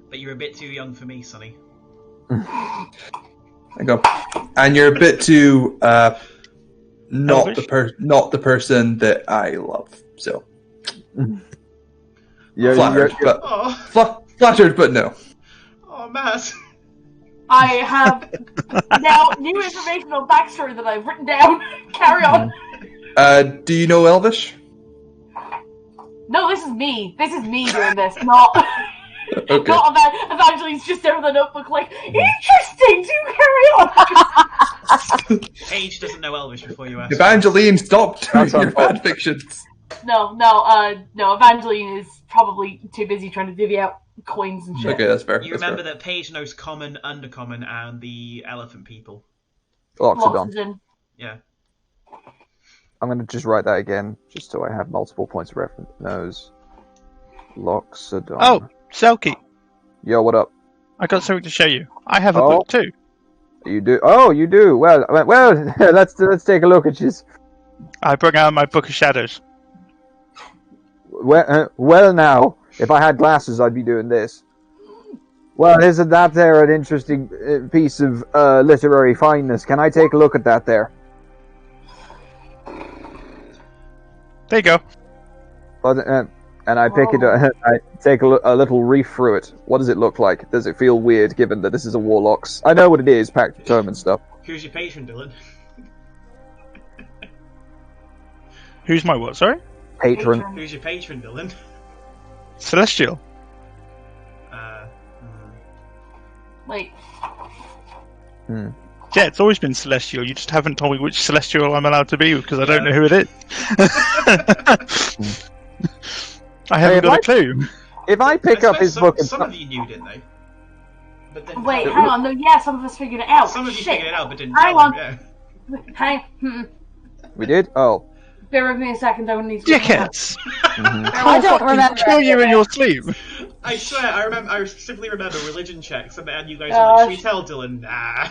But you're a bit too young for me, Sonny. I go, and you're a bit too not the person that I love. So flattered, but no. Oh, Matt. I have now new information on backstory that I've written down. Carry on. Do you know Elvish? No, this is me. This is me doing this, not Okay. not Evangeline's just there with a notebook like, interesting, do carry on. Paige doesn't know Elvish before you ask. Evangeline, stop doing That's your unfortunate. fan fictions. No, Evangeline is probably too busy trying to divvy out coins and shit. Okay, that's fair. You that's remember fair. that Paige knows common, undercommon, and the elephant people. Loxodon. Loxodon. Yeah. I'm going to just write that again, just so I have multiple points of reference. Nose. Loxodon. Oh, Selkie, Yo, what up? I got something to show you. I have a Oh. book too. You do? Oh, you do. Well, let's take a look at this. I brought out my Book of Shadows. Well, now, if I had glasses, I'd be doing this. Well, isn't that there an interesting piece of literary fineness? Can I take a look at that there? There you go. And I pick it up, I take a little reef through it. What does it look like? Does it feel weird, given that this is a Warlock's? I know what it is, Pact of Tome and stuff. Who's your patron, Dylan? Who's my what? Sorry, Patron. Who's your patron, Dylan? Celestial. Wait. Hmm. Yeah, it's always been Celestial. You just haven't told me which Celestial I'm allowed to be because I don't know who it is. I haven't Hey, got a clue. If I pick up his book and Some of you knew, didn't they? But then Wait, hang on. No, yeah, some of us figured it out. Some of you Shit. figured it out, but didn't Hang tell on. them. Yeah. Hang. we did. Oh, Bear with me a second. I need to. Dickheads! I don't remember. Kill you in your sleep. I swear, I simply remember religion checks, and you guys Gosh. were like, "Should we tell Dylan?" Nah.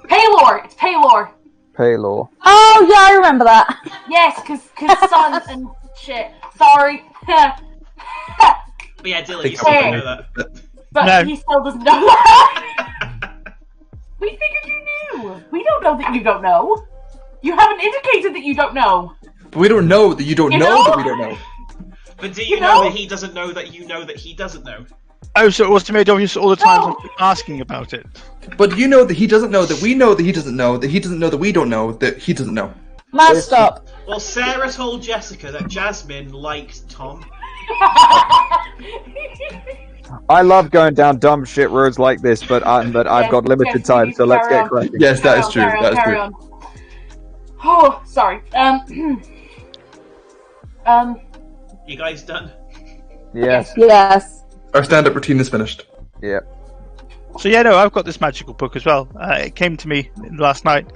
Paylor. It's Paylor. Paylor. Oh yeah, I remember that. Yes, cause sun and shit. Sorry. But yeah, Dylan, you Think still so. don't know that. But No. he still doesn't know that. We figured you knew. We don't know that you don't know. You haven't indicated that you don't know. But we don't know that you don't You know know? that we don't know. But do you You know know? that he doesn't know that you know that he doesn't know? Oh, so it was to made obvious all the times No. I'm asking about it. But you know that he doesn't know that we know that he doesn't know that he doesn't know that we don't know that he doesn't know. Matt, stop. Well, Sarah told Jessica that Jasmine liked Tom. I love going down dumb shit roads like this, but I've got limited yes, time, you so need to let's carry get on. cracking. Yes, that is true. Carry on, That is carry true. on. Oh, sorry. You guys done? Yes. Yes. Our stand-up routine is finished. Yeah. So yeah, no, I've got this magical book as well. It came to me last night.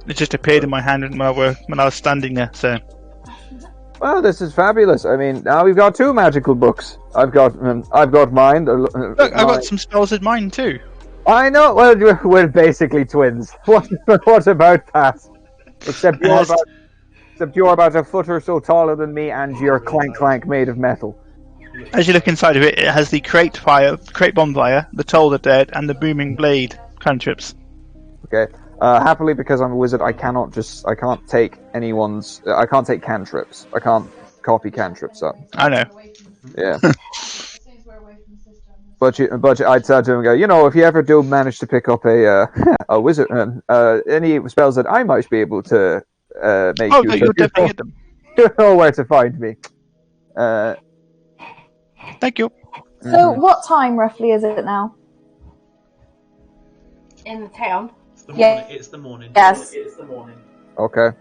It just appeared in my hand when I was standing there. So Well, this is fabulous. I mean, now we've got two magical books. I've got mine. look, I've got some spells in mine too. I know. Well, we're basically twins. What about that? Except you're about a foot or so taller than me, and you're clank made of metal. As you look inside of it, it has the crate bonfire, the toll the dead, and the booming blade cantrips. Okay. Happily, because I'm a wizard, I can't take cantrips. I can't copy cantrips up. I know. Yeah. But I'd say to him, go, if you ever do manage to pick up a wizard, any spells that I might be able to make Oh, use no, of, you'll definitely get them. you know where to find me. Thank you. So, what time roughly is it now? In the town. It's the Yeah. morning. It's the morning. Yes. Okay.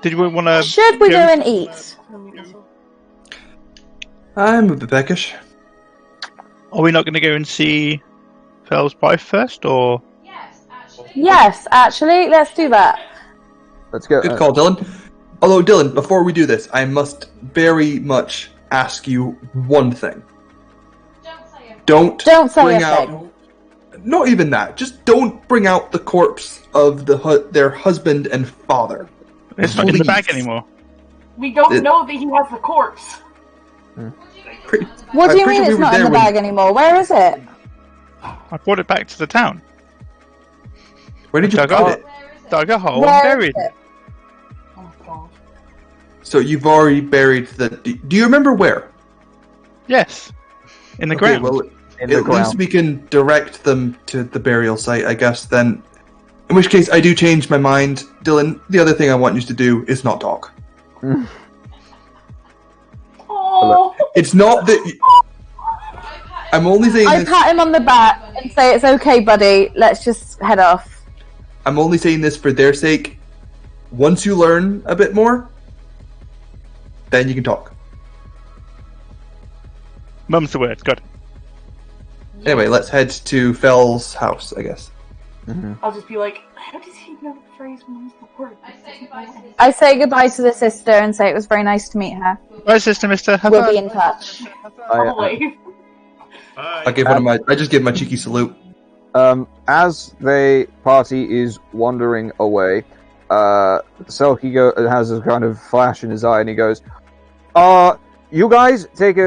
Did we want to? Should we go and eat? I'm a bit peckish. Are we not going to go and see Fell's wife first, or? Yes, actually, let's do that. Let's go. Good call, Dylan. Although, Dylan, before we do this, I must very much ask you one thing. Don't say bring a out. thing. Not even that. Just don't bring out the corpse of their husband and father. It's not in the Please. bag anymore. We don't It- know that he has the corpse. Pretty- What do I'm you pretty mean sure it's we were not in there the when- bag anymore? Where is it? I brought it back to the town. Where did you Dug put a- it? Dug a hole Where and is buried it. it? Oh god. So you've already buried the. Do you remember where? Yes, in the Okay, ground. well, In the at least ground. we can direct them to the burial site, I guess. Then, in which case, I do change my mind, Dylan. The other thing I want you to do is not talk. Oh. It's not that. I'm only saying I this. pat him on the back and say, "It's okay, buddy. Let's just head off." I'm only saying this for their sake. Once you learn a bit more, then you can talk. Mum's the word. Got it. Anyway, let's head to Fell's house, I guess. I'll just be like, how does he know the phrase "mum's the word"? I say goodbye to the sister and say it was very nice to meet her. Bye, sister, mister. Have We'll fun. be in touch. Probably. Bye. I just give him a cheeky salute. As the party is wandering away, Selkie has a kind of flash in his eye, and he goes, you guys take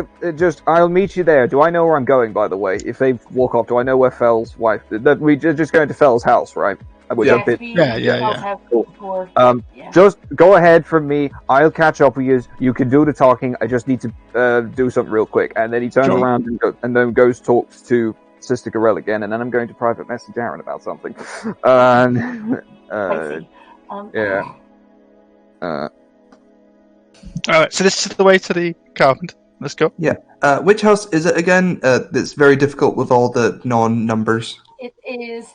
I'll meet you there. Do I know where I'm going, by the way? If they walk off, do I know where Fell's wife... We're just going to Fell's house, right? Which Yeah. I've been- Yeah. Cool. Just go ahead from me. I'll catch up with you. You can do the talking. I just need to do something real quick. And then he turns Sure. around and then goes talks to Sister Gorell again. And then I'm going to private message Aaron about something. Yeah. Alright, so this is the way to the carpenter. Let's go. Which house is it again? It's very difficult with all the non-numbers. It is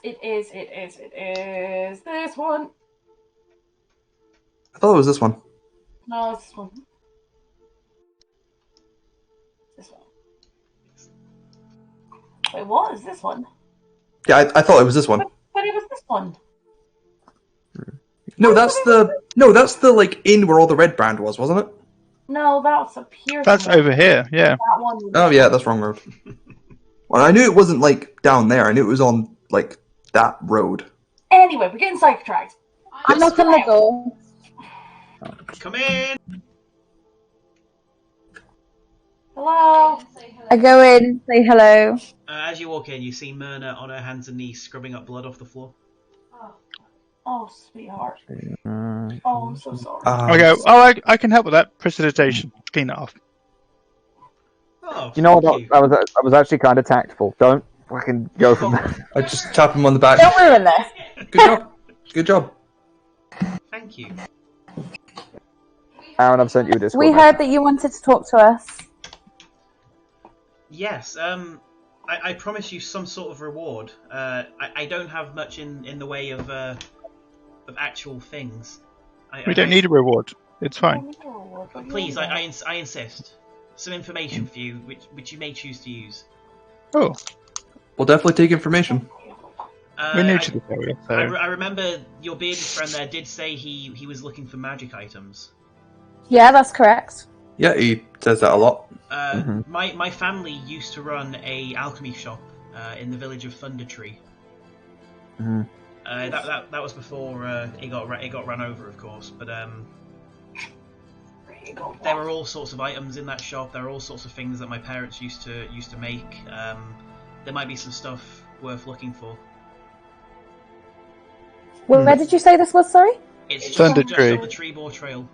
this one. I thought it was this one. No, it's this one. This one. Wait, what is this one? Yeah, I thought it was this one. But it was this one. No, that's the like inn where all the red brand was, wasn't it? No, that's up here. That's somewhere. over here, yeah. That one. Oh yeah, that's wrong road. Well, I knew it wasn't like down there. I knew it was on like that road. Anyway, we're getting sidetracked. I'm not on the door. Come in! Hello. I go in, say hello. As you walk in, you see Myrna on her hands and knees scrubbing up blood off the floor. Oh, sweetheart. Oh, I'm so sorry. I go, oh, I can help with that. Precipitation. Clean it off. Oh, You know thank what? I was actually kind of tactful. Don't fucking go from there. I just tap him on the back. Don't ruin this. Good job. Good job. Thank you. Aaron, I've sent you a Discord. We heard that you wanted to talk to us. Yes, I promise you some sort of reward. I don't have much in the way of actual things. We don't need a reward. It's fine. Please, I insist. Some information for you, which you may choose to use. Oh, We'll definitely take information. we're new to this area, so... I remember your bearded friend there did say he was looking for magic items. Yeah, that's correct. Yeah, he says that a lot. My family used to run a alchemy shop in the village of Thunder Tree. That was before it got run over, of course. But there were all sorts of items in that shop. There were all sorts of things that my parents used to make. There might be some stuff worth looking for. Where did you say this was, sorry? It's Thunder just Tree. up the Treebor Trail.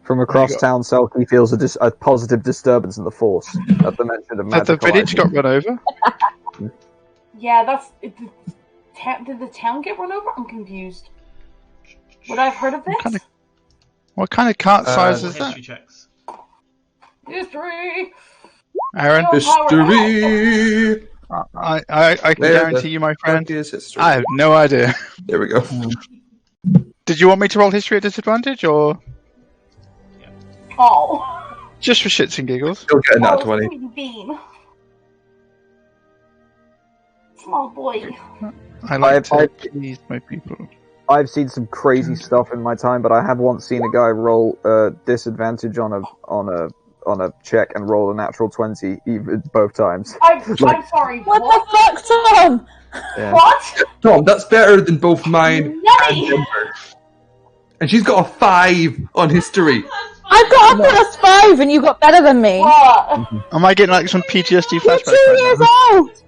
From across town, Selkie feels a positive disturbance in the force at the mention of Has the magical village items. got run over? Yeah, that's. Did the town get run over? I'm confused. Would I have heard of this? What kind of cart size Roll is that? history checks. History! Aaron? History! I can Where guarantee the you, my friend, fuck is history? I have no idea. There we go. Did you want me to roll history at disadvantage, or Oh. just for shits and giggles? Still getting that Oh, 20. sweetie bean. Small boy. I like I- to please my people. I've seen some crazy stuff in my time, but I have once seen a guy roll disadvantage on a check and roll a natural 20 both times. I'm sorry. What the fuck, Tom? Yeah. What? Tom, that's better than both mine and Nutty! Denver. And she's got a 5 on history. I've got a +5 and you got better than me. What? Am I getting like some PTSD You're flashbacks 2 right years now? old!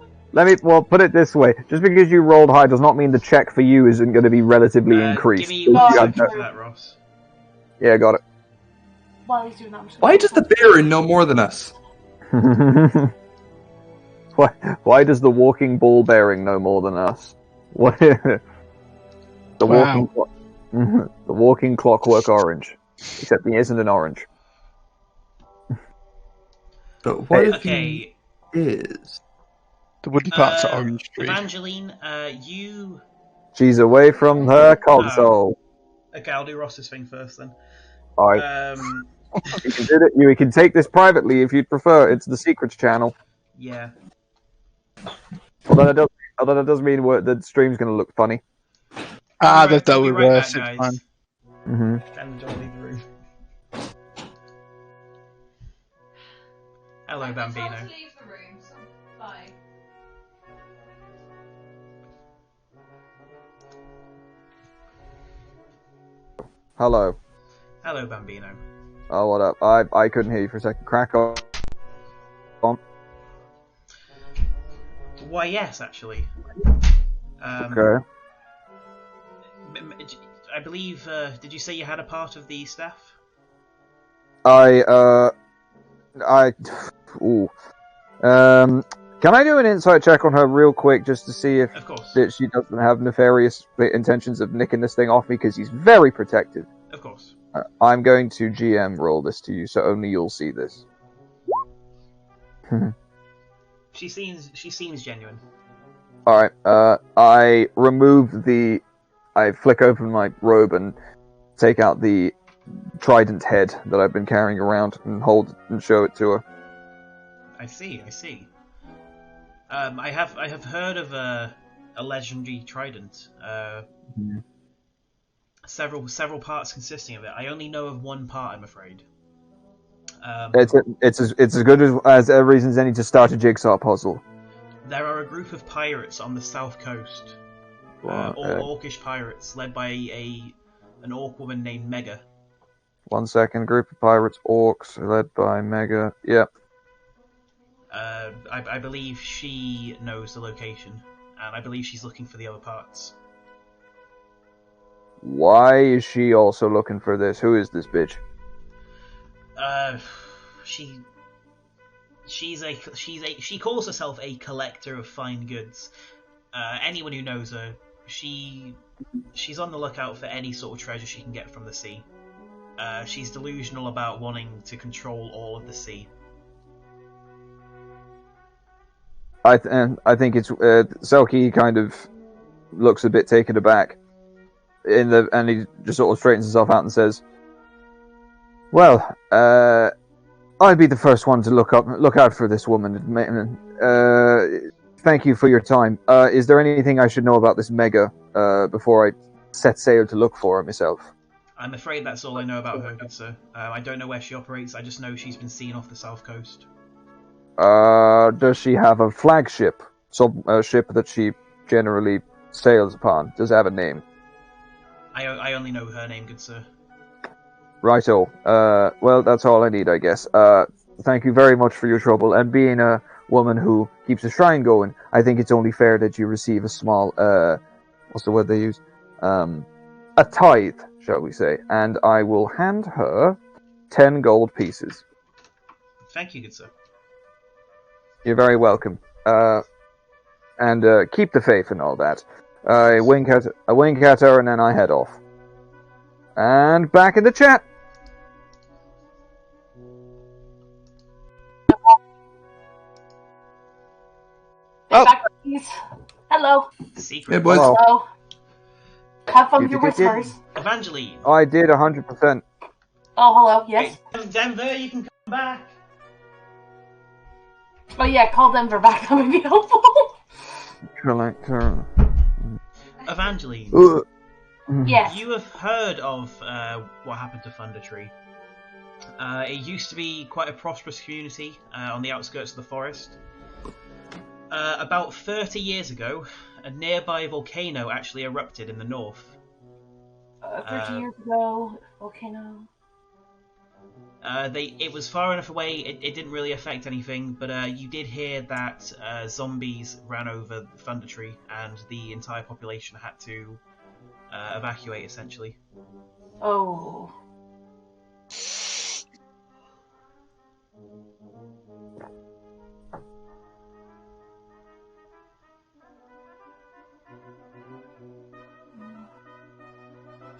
Put it this way. Just because you rolled high does not mean the check for you isn't going to be relatively increased. Give me You 1 got second for that, Ross. Yeah, got it. While he's doing that, I'm just Why does the Baron know more than us? Why does the walking ball bearing know more than us? What? The walking clockwork orange. Except he isn't an orange. But what if Okay, he is? The wooden parts are orange tree. Evangeline, you... She's away from her console. Okay, I'll do Ross's thing first then. Alright. You can take this privately if you'd prefer. It's the secrets channel. Yeah. Although that does mean the stream's going to look funny. They've dealt Be with right worse. back, It's guys. fine. Mm-hmm. And John, leave the room. Hello, Bambino. Leave the room. So bye. Hello. Hello, Bambino. Oh, what up? I couldn't hear you for a second. Crack on. Why, yes, actually. Okay. I believe, did you say you had a part of the staff? Can I do an insight check on her real quick just to see if Of course. that she doesn't have nefarious intentions of nicking this thing off me, because he's very protective. Of course. I'm going to GM roll this to you, so only you'll see this. She seems genuine. Alright, I flick open my robe and take out the trident head that I've been carrying around and hold and show it to her. I see. I have heard of a legendary trident. Several parts consisting of it. I only know of one part, I'm afraid. It's as good as a reason as any to start a jigsaw puzzle. There are a group of pirates on the south coast, all orcish pirates, led by an orc woman named Mega. 1 second. Group of pirates, orcs, led by Mega. Yep. I believe she knows the location, and I believe she's looking for the other parts. Why is she also looking for this? Who is this bitch? She calls herself a collector of fine goods. Anyone who knows her, she's on the lookout for any sort of treasure she can get from the sea. She's delusional about wanting to control all of the sea. I think it's Selkie kind of looks a bit taken aback, and he just sort of straightens himself out and says, "Well, I'd be the first one to look out for this woman. Thank you for your time. Is there anything I should know about this Mega before I set sail to look for her myself?" I'm afraid that's all I know about her, good sir. I don't know where she operates. I just know she's been seen off the south coast. Does she have a flagship? A ship that she generally sails upon? Does it have a name? I only know her name, good sir. Righto. Well, that's all I need, I guess. Thank you very much for your trouble. And being a woman who keeps a shrine going, I think it's only fair that you receive a small, what's the word they use? A tithe, shall we say. And I will hand her 10 gold pieces. Thank you, good sir. You're very welcome. And keep the faith and all that. I wink at her and then I head off. And back in the chat. Hey, back, please. Hello. Secret. Hey, boys. Hello. Hello. Have fun with your whispers. Evangeline. I did 100%. Oh, hello. Yes. Hey, Denver, you can come back. Oh yeah, call Denver back. That would be helpful. Collector. Evangeline. Yes. You have heard of what happened to Thunder Tree. It used to be quite a prosperous community on the outskirts of the forest. About 30 years ago, a nearby volcano actually erupted in the north. 30 years ago, volcano. It was far enough away, it didn't really affect anything, but you did hear that zombies ran over Thunder Tree and the entire population had to evacuate, essentially. Oh.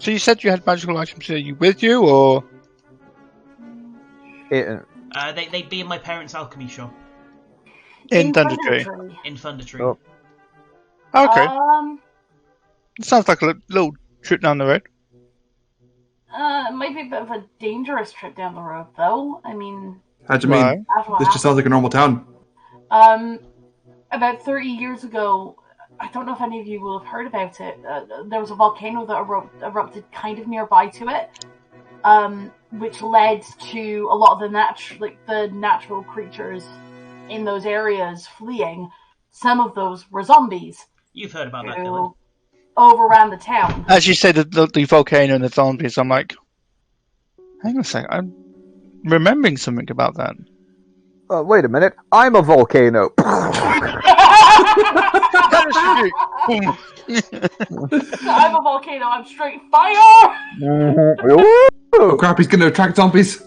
So you said you had magical items. Are you with you, or They'd be in my parents' alchemy shop in Thunder Tree? in Thunder Tree. Oh. Okay. It sounds like a little trip down the road. It might be a bit of a dangerous trip down the road, though. I mean, How do you mean? This just sounds like a normal town. About 30 years ago, I don't know if any of you will have heard about it. There was a volcano that erupted kind of nearby to it, which led to a lot of the natural creatures in those areas fleeing. Some of those were zombies. You've heard about that, Dylan. Overran the town. As you said, the volcano and the zombies, I'm like, hang on a second, I'm remembering something about that. Wait a minute, I'm a volcano. I'm a volcano, I'm straight fire! Oh crap, he's going to attract zombies.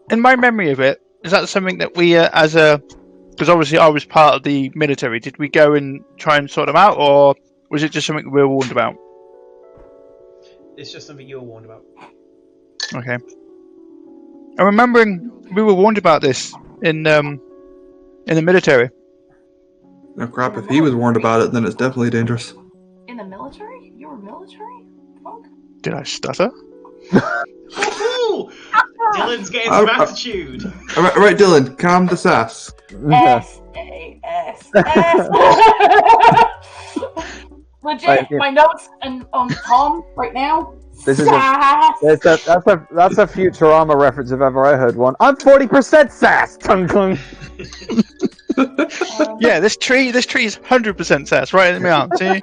In my memory of it, is that something that we, because obviously I was part of the military, did we go and try and sort them out, or was it just something we were warned about? It's just something you were warned about. Okay. I'm remembering we were warned about this in the military. Oh crap, if he was warned about it, then it's definitely dangerous. In the military? You were military? Fuck. Did I stutter? Woohoo! Dylan's getting some attitude. All right, Dylan, calm the sass. S-A-S-S. Legit, my notes and on Tom right now. This is Sass. that's a Futurama reference if ever I heard one. I'm 40% sass. Tung tung. Yeah, this tree is 100% Sass, right in my arm. See?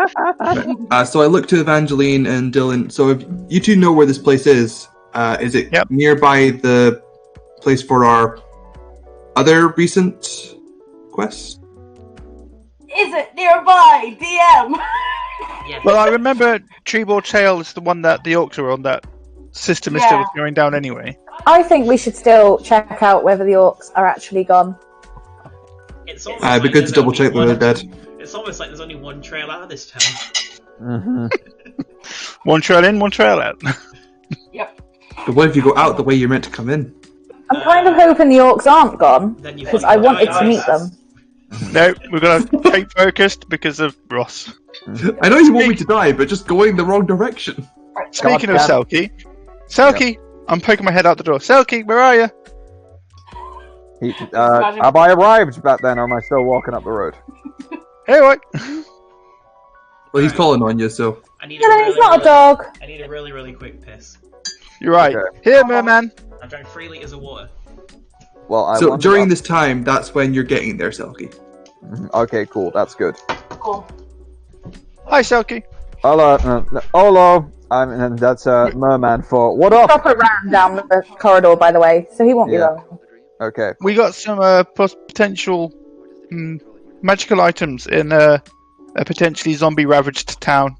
So I look to Evangeline and Dylan. So if you two know where this place is it Yep. nearby the place for our other recent quest? Is it nearby? DM. Yes. Well, I remember Treeball Trail is the one that the orcs are on. That system is still Yeah. going down anyway. I think we should still check out whether the orcs are actually gone. It's almost It'd be like good to there's double only check whether one- they're dead. It's almost like there's only one trail out of this town. Mm-hmm. One trail in, one trail out. But what if you go out the way you're meant to come in? I'm kind of hoping the orcs aren't gone, Then you because find I wanted out. to meet them. No, we're gonna keep focused because of Ross. I know you want me to die, but just going the wrong direction. Speaking of Goddamn. Selkie, I'm poking my head out the door. Selkie, where are you? Have I arrived back then, or am I still walking up the road? Hey, what? Well, he's calling on you, so. I need No, a he's really, not a dog. I need a really quick piss. You're right. Okay. Here, merman. I drank 3 liters of water. Well, I So wandered during up- this time, that's when you're getting there, Selkie. Okay, cool. That's good. Cool. Hi, Selkie. Hello. That's Merman for what up? Proper ran down the corridor, by the way, so he won't be Yeah. long. Okay. We got some potential magical items in a potentially zombie-ravaged town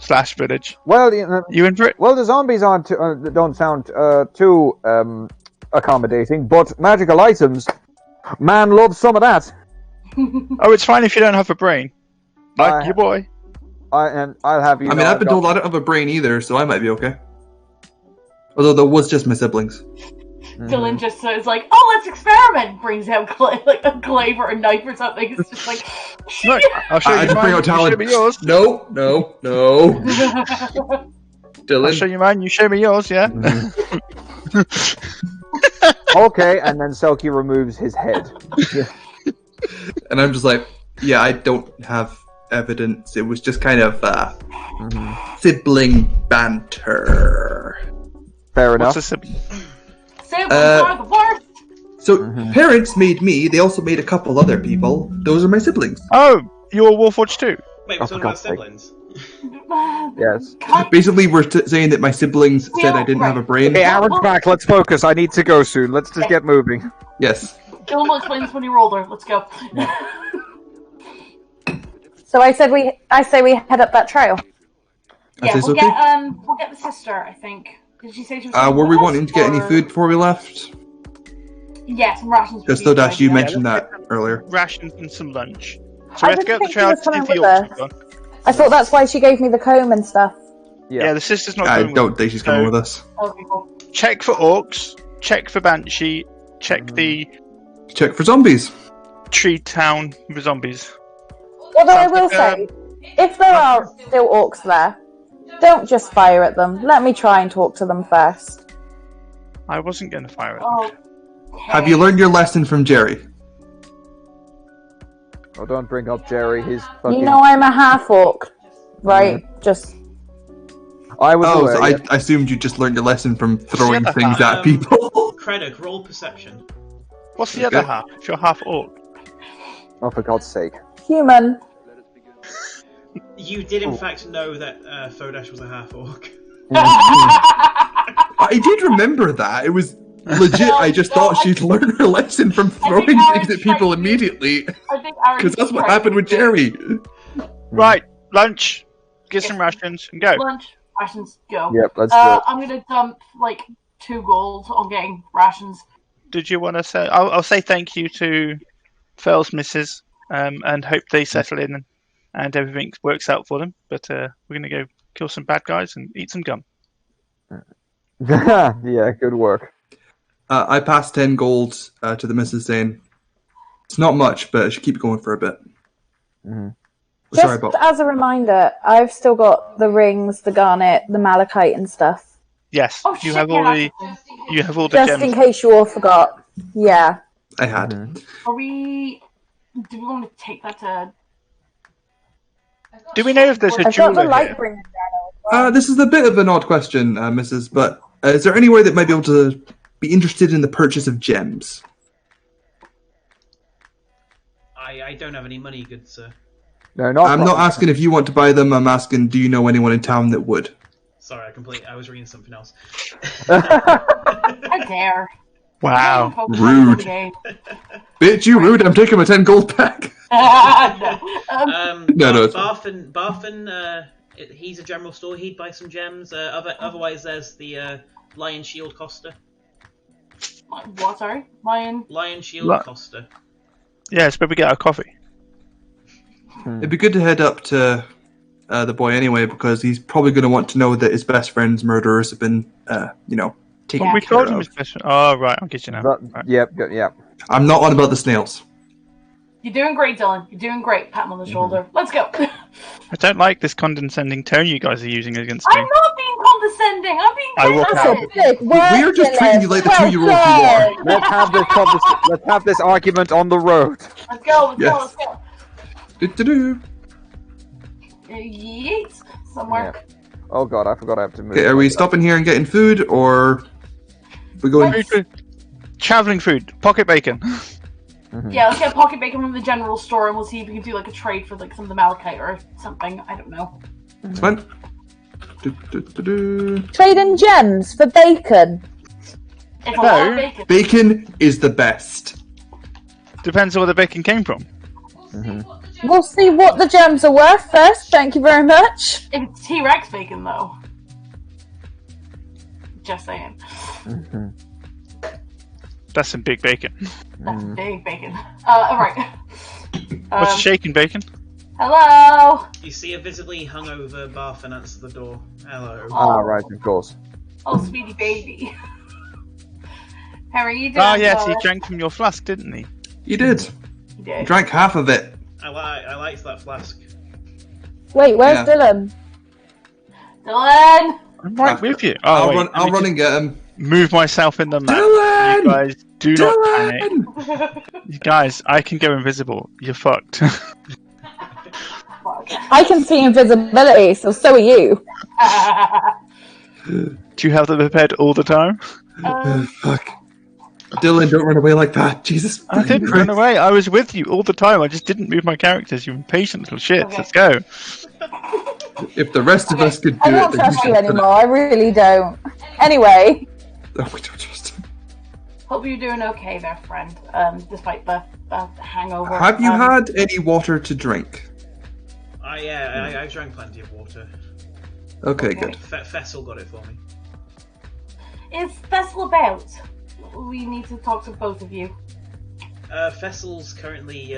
/ village. Well, You in for it? well, the zombies aren't don't sound too accommodating, but magical items, man loves some of that. Oh, it's fine if you don't have a brain. Like your boy. I'll have you. I mean, know, I've been told I don't have a brain either, so I might be okay. Although there was just my siblings. Dylan just says like, "Oh, let's experiment." Brings out like a glaive or a knife or something. It's just like, Look, I'll show I you just bring mine. out You show talent. me yours. No. I'll Dylan. show you mine. You show me yours. Yeah. Okay, and then Selkie removes his head. And I'm just like, yeah, I don't have evidence. It was just kind of sibling banter. Fair What's enough. a sibling? siblings are the worst. So parents made me. They also made a couple other people. Those are my siblings. Oh, you're Warforged too. Wait, Oh, we're for talking about God's sake. siblings. Yes. Basically, we're saying that my siblings said I didn't have a brain. Hey, Aaron's back. Let's focus. I need to go soon. Let's just get moving. Yes. Dylan will explain this when you're older. Let's go. So I say we head up that trail. I Yeah, say we'll so too. get the sister. I think. Did she say she was? Were we with us, wanting to get any or- food before we left? Yeah, some rations. for Just you though, Dash, you guys. mentioned that earlier. Rations and some lunch. So I we have to go didn't up the think she trail was to see if coming the with orcs us. have gone. I thought that's why she gave me the comb and stuff. Yeah, the sister's not I going don't with think she's coming So- with us. Okay, cool. us. Check for orcs. Check for banshee. Check the Check for zombies. tree town with zombies. Although I Sounds will like, say, if there are still orcs there, don't just fire at them. Let me try and talk to them first. I wasn't going to fire it. Oh. Have you learned your lesson from Jerry? Oh, don't bring up Jerry. He's fucking. You know I'm a half orc, right? Just I was Oh, aware. so I yes. assumed you just learned your lesson from throwing Shut the things fuck at up. people. Krennic, roll perception. What's the other Okay. half? If you're half orc. Oh, for God's sake. human. You did in fact know that Fodash was a half orc. I did remember that. It was legit. I just thought she'd learned her lesson from throwing things at people immediately. I think Aaron Because that's what tried happened to with do Jerry. Right, lunch. Get some rations and go. Lunch rations go. Yep, let's do it. I'm gonna dump like 2 gold on getting rations. Did you want to say? I'll say thank you to Fell's missus, and hope they settle in and everything works out for them. But we're gonna go kill some bad guys and eat some gum. Yeah, good work. I passed 10 gold to the missus saying, it's not much, but I should keep going for a bit. Mhm. Sorry, Just Bob. as a reminder, I've still got the rings, the garnet, the malachite, and stuff. Yes, Oh, you shit, have yeah, all the that's the thing. you have all the Just in gems. case you all forgot. Yeah. I had. Are we... Do we want to take that to... Do we know if there's a I've got the jeweler light here? bringer journal as well. This is a bit of an odd question, Mrs. But is there any way that might be able to be interested in the purchase of gems? I don't have any money, good sir. No, not. I'm not property. asking if you want to buy them. I'm asking, do you know anyone in town that would? Sorry, I was reading something else. How dare. Wow. Rude. Bitch, you rude. I'm taking my 10 gold back. No. No, it's fine. Barfin, he's a general store. He'd buy some gems. Otherwise, there's the Lion Shield Costa. What, sorry? Lion Shield Costa. Yeah, it's where we get our coffee. It'd be good to head up to the boy anyway, because he's probably going to want to know that his best friend's murderers have been, taken We care told him of. his best friend. Oh, right, I'll get you now. Right. Yep. I'm not on about the snails. You're doing great, Dylan. You're doing great. Pat him on the shoulder. Let's go. I don't like this condescending tone you guys are using against me. I'm not being condescending. I'm being I walk out. Fantastic work, We are just treating you like the Dylan. 2-year-old you are. Let's have this argument on the road. Let's go. Yes. Let's go. Do-do-do. Yeet. Somewhere. Oh god, I forgot I have to move. Okay, are we stopping here and getting food, or we going? Food. Traveling food. Pocket bacon. Yeah, let's get pocket bacon from the general store, and we'll see if we can do like a trade for like some of the malachite or something. I don't know. It's fine. Do-do-do-do. Trading gems for bacon. It's a lot of bacon. Bacon is the best. Depends on where the bacon came from. We'll see what the gems We'll see what the gems are worth first. Thank you very much. If it's T-Rex bacon, though. Just saying. That's some big bacon. That's big bacon. Alright. What's shaking bacon? Hello! You see a visibly hungover Barfin answer the door. Hello. Ah, right, of course. Oh, sweetie baby. How are you doing? Oh, yes, he Lois? drank from your flask, didn't he? You did. You did. Drank half of it. I liked that flask. Wait, where's Yeah. Dylan? Dylan! I'm right with you. Oh, I'll wait, run. let I'll me run just and get him. move myself in the map. Dylan! You guys, do not panic. Dylan! You guys, I can go invisible. You're fucked. I can see invisibility, so are you. Do you have them prepared all the time? Fuck. Dylan, don't run away like that. Jesus. I didn't Christ. run away. I was with you all the time. I just didn't move my characters. You impatient little shit. Okay. Let's go. If the rest of us could do I it, don't then trust we you should. anymore. I really don't. Anyway, Oh, we don't trust him. Hope you're doing okay there, friend. Despite the hangover. Have you had any water to drink? I drank plenty of water. Okay, good. Fessel got it for me. Is Fessel about? We need to talk to both of you. Fessel's currently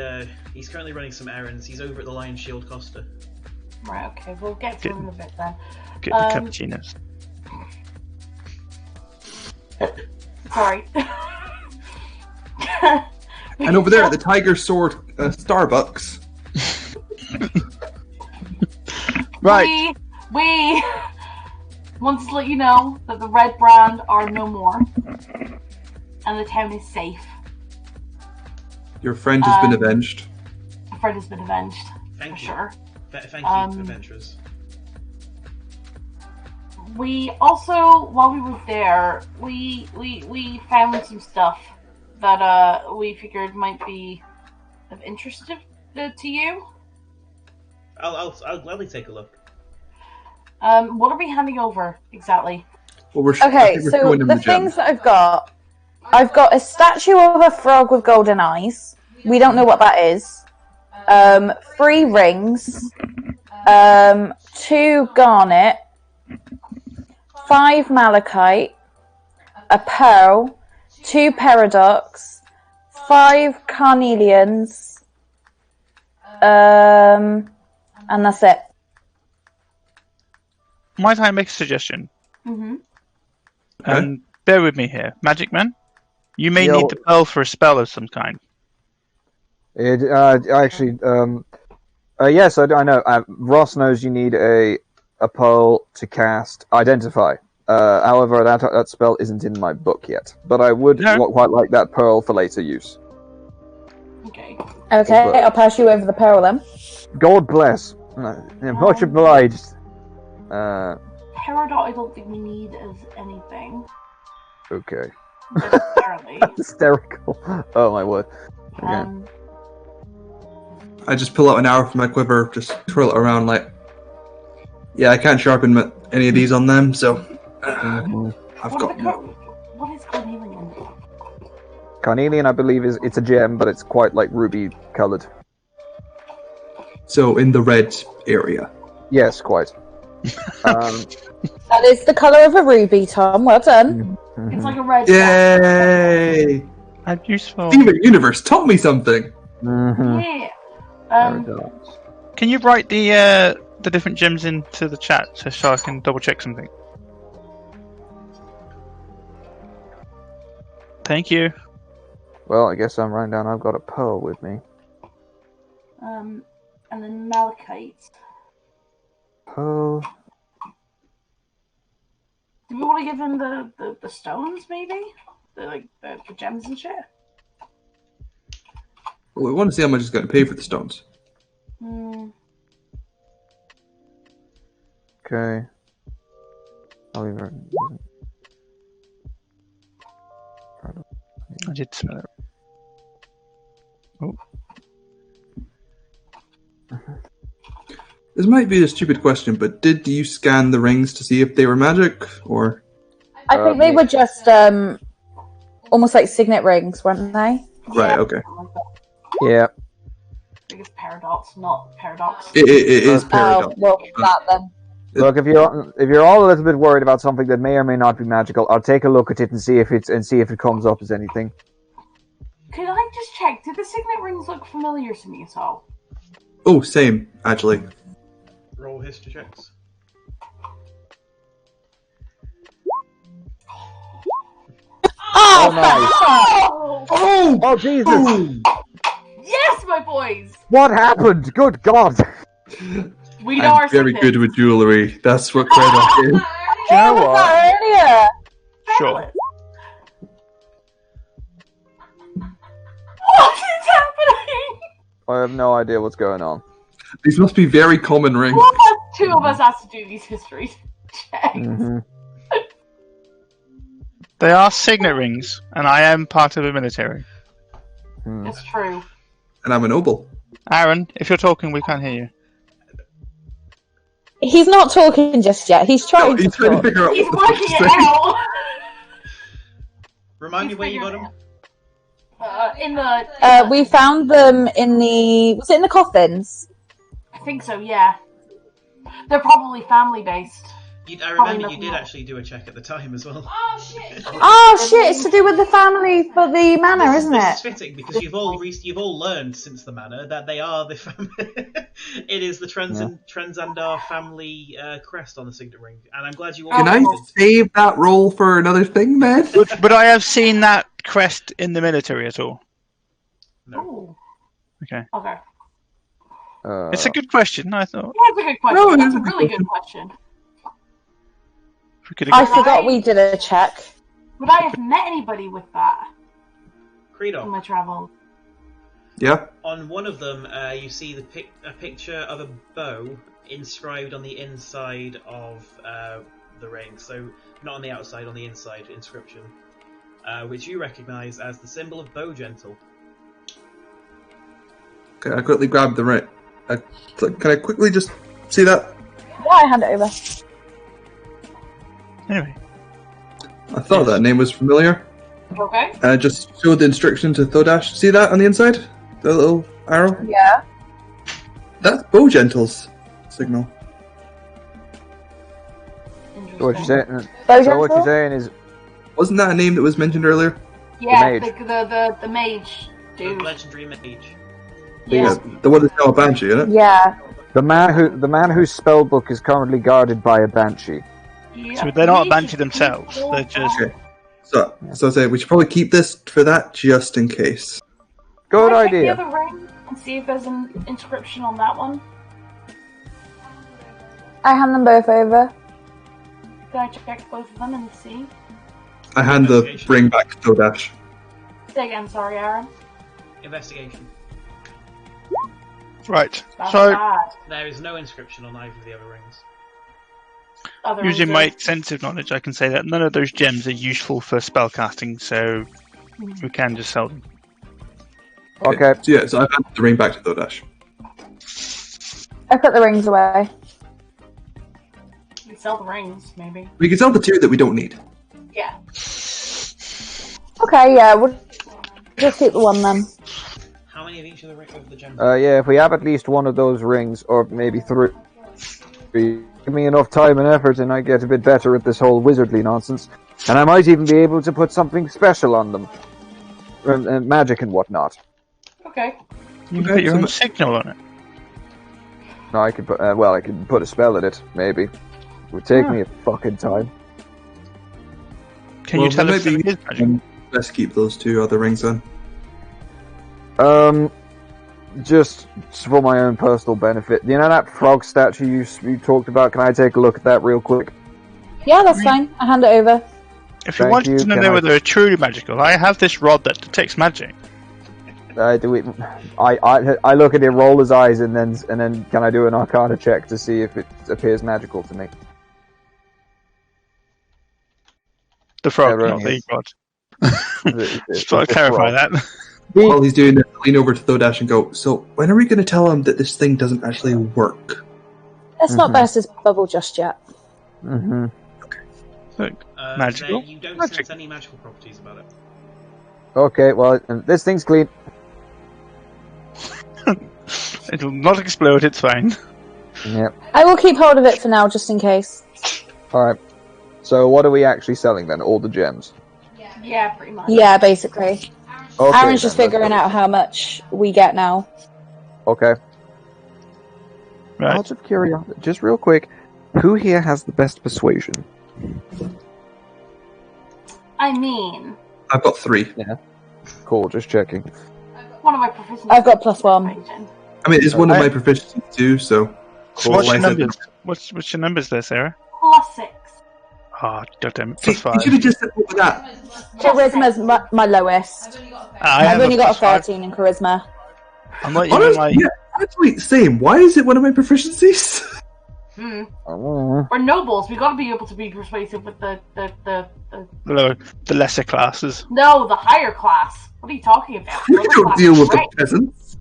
he's currently running some errands. He's over at the Lion Shield Costa. Right, okay, we'll get to him in a bit then. Get the cappuccinos. Sorry. And over there at the Tiger Sword Starbucks. Right. We wanted to let you know that the Red Brand are no more. And the town is safe. Your friend has been avenged. Fred has been avenged. Thank for you. sure. Thank you, adventurers. We also, while we were there, we found some stuff that we figured might be of interest to you. I'll gladly take a look. What are we handing over exactly? Well, I okay, think we're so throwing him the the things gem. that I've got a statue of a frog with golden eyes. We don't know what that is. 3 rings. 2 garnet. 5 malachite. A pearl. 2 paradox. 5 carnelians. And that's it. Might I make a suggestion? Mm-hmm. Okay. Bear with me here. Magic Man, you may Yo. need the pearl for a spell of some kind. Actually, Yes, I know. Ross knows you need a pearl to cast Identify. However, that spell isn't in my book yet. But I would quite like that pearl for later use. Okay. Okay, I'll pass you over the pearl then. God bless. Much obliged. Peridot, I don't think we need as anything. Okay. Necessarily. Hysterical. Oh my word. Okay. I just pull out an arrow from my quiver, just twirl it around like... Yeah, I can't sharpen any of these on them, so... I've got... What is carnelian? Carnelian, I believe, it's a gem, but it's quite like ruby coloured. So, in the red area. Yes, quite. That is the colour of a ruby, Tom. Well done. It's like a red. Yay! And useful. Steven Universe taught me something! Yeah. Can you write the different gems into the chat so I can double check something? Thank you. Well, I guess I'm writing down I've got a pearl with me. And then malachite. Pearl. Do we want to give him the stones, maybe? The gems and shit? Well, we want to see how much he's going to pay for the stones. Okay. I did smell it. Oh. This might be a stupid question, but did you scan the rings to see if they were magic, or...? I think they were just almost like signet rings, weren't they? Right, okay. Yeah. I think it's paradox, not paradox. It is paradox. Oh, well, that then. Look, if you're all a little bit worried about something that may or may not be magical, I'll take a look at it and see if it comes up as anything. Could I just check? Did the signet rings look familiar to me at all? Oh, same, actually. Roll history checks. Oh, nice! Oh! Oh, Jesus! Yes, my boys! What happened? Good God! We know our I'm very secrets. good with jewellery. That's what Craddock is. You know what? Earlier. Sure. What is happening? I have no idea what's going on. These must be very common rings. Two of us has to do these history checks. Mm-hmm. They are signet rings, and I am part of the military. It's true. And I'm a noble. Aaron, if you're talking, we can't hear you. He's not talking just yet. He's trying He's to trying to talk. figure out He's what the fuck working to it say. out. Remind me where you got them. In the. We found them in the... Was it in the coffins? I think so. Yeah. They're probably family based. I remember you did actually do a check at the time as well. Oh shit! Oh shit! It's to do with the family for the manor, isn't This it? is fitting because you've all learned since the manor that they are the family. It is the Transandar family crest on the signet ring, and I'm glad you all. Can I understood. save that roll for another thing, man? Would I have seen that crest in the military at all? Oh. Okay. Okay. It's a good question, I thought. Yeah, it's a good question. No, That's a it's a really good good question. If we could I have forgot we did a check. Would I have met anybody with that in Credo. my travels? Yeah. On one of them, you see a picture of a bow inscribed on the inside of the ring. So not on the outside, on the inside inscription, which you recognise as the symbol of Bow Gentle. Okay, I quickly grab the ring. Can I quickly just see that? Yeah, I hand it over. Anyway. I thought that name was familiar. Okay. And I just showed the instruction to Thodash. See that on the inside? The little arrow? Yeah. That's Bow Gentle's signal. So what you're saying? Bow So what Gentle? you're saying is, Wasn't that a name that was mentioned earlier? Yeah, mage. the mage The dude. legendary mage. Yeah. The one that's now a banshee, isn't it? Yeah. the man whose spell book is currently guarded by a banshee. Yeah. So they're not a banshee themselves, they're just... Okay. So I say we should probably keep this for that just in case. Good Can I check idea. The other ring? and see if there's an inscription on that one. I hand them both over. Can I check both of them and see? I hand the ring back to Dodash. Say again, sorry, Aaron. Investigation. Right. That's So bad. There is no inscription on either of the other rings. Other using rings my are- extensive knowledge, I can say that none of those gems are useful for spellcasting, so we can just sell them. Okay. So yeah, so I hand the ring back to Dodash. I put the rings away. We sell the rings, maybe. We can sell the two that we don't need. Yeah. Okay, yeah, we'll just keep the one then. How many of each of the gems? Yeah, if we have at least one of those rings, or maybe three, give me enough time and effort, and I get a bit better at this whole wizardly nonsense. And I might even be able to put something special on them, magic and whatnot. Okay. You can put your own signal on it. No, I could put. I could put a spell in it. Maybe it would take me a fucking time. Can you tell if maybe it is magic? Let's keep those two other rings then. Just for my own personal benefit. You know that frog statue you talked about? Can I take a look at that real quick? Yeah, that's fine. I hand it over. If you Thank wanted you, to know can I- whether they're truly magical, I have this rod that detects magic. I do it. I look at it, roll his eyes, and then can I do an Arcana check to see if it appears magical to me? The frog, Yeah, not the right. rod. It's Just thought I'd a clarify frog. that. While he's doing it, I lean over to Dodash and go, so when are we going to tell him that this thing doesn't actually work? Let's not burst his bubble just yet. Mm-hmm. Look, magical? You don't Magic. sense any magical properties about it. Okay, well, this thing's clean. it will not explode, it's fine. Yep. I will keep hold of it for now, just in case. Alright. So what are we actually selling then? All the gems? Yeah, pretty much. Yeah, basically. Okay, Aaron's just then, figuring let's out how much we get now. go. Okay. Right. Out of curiosity, just real quick, who here has the best persuasion? I mean, I've got 3. Cool, just checking. one of my proficiencies. I've got +1. I mean, it's one of my proficiencies too, so... So what's your Why is it- numbers? What's your numbers there, Sarah? +6. Oh, goddamn it, See, +5. you should have just said what with that. Charisma's my lowest. I've only got a 13 in charisma. I'm not even Honestly, like... yeah, actually, same. Why is it one of my proficiencies? Oh. We're nobles. We gotta be able to be persuasive with the the lesser classes. No, the higher class. What are you talking about? You Lower don't class deal are with the great. peasants.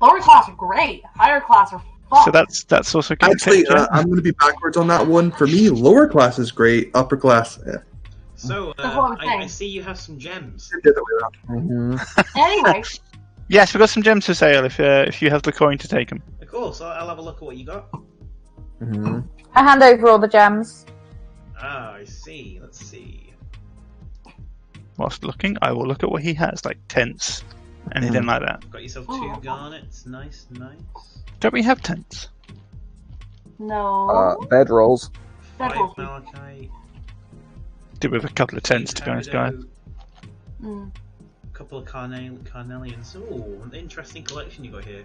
Lower class are great. Higher class are fucked. So that's also going to Actually, take you. I'm going to be backwards on that one. For me, lower class is great. Upper class, So, That's what I'm I saying. see you have some gems. the other way around. Mm-hmm. Anyway, Yes, we've got some gems for sale if you have the coin to take them. Of course, I'll have a look at what you got. Mm-hmm. I hand over all the gems. Ah, I see. Let's see. Whilst looking, I will look at what he has, like tents, anything like that. Got yourself Oh. 2 garnets. Nice, nice. Don't we have tents? no. Bedrolls. 5 Bedrolls. malachite. Do we have a couple of tents, to be honest, guys? Mm. A couple of carnelians. Ooh, an interesting collection you got here.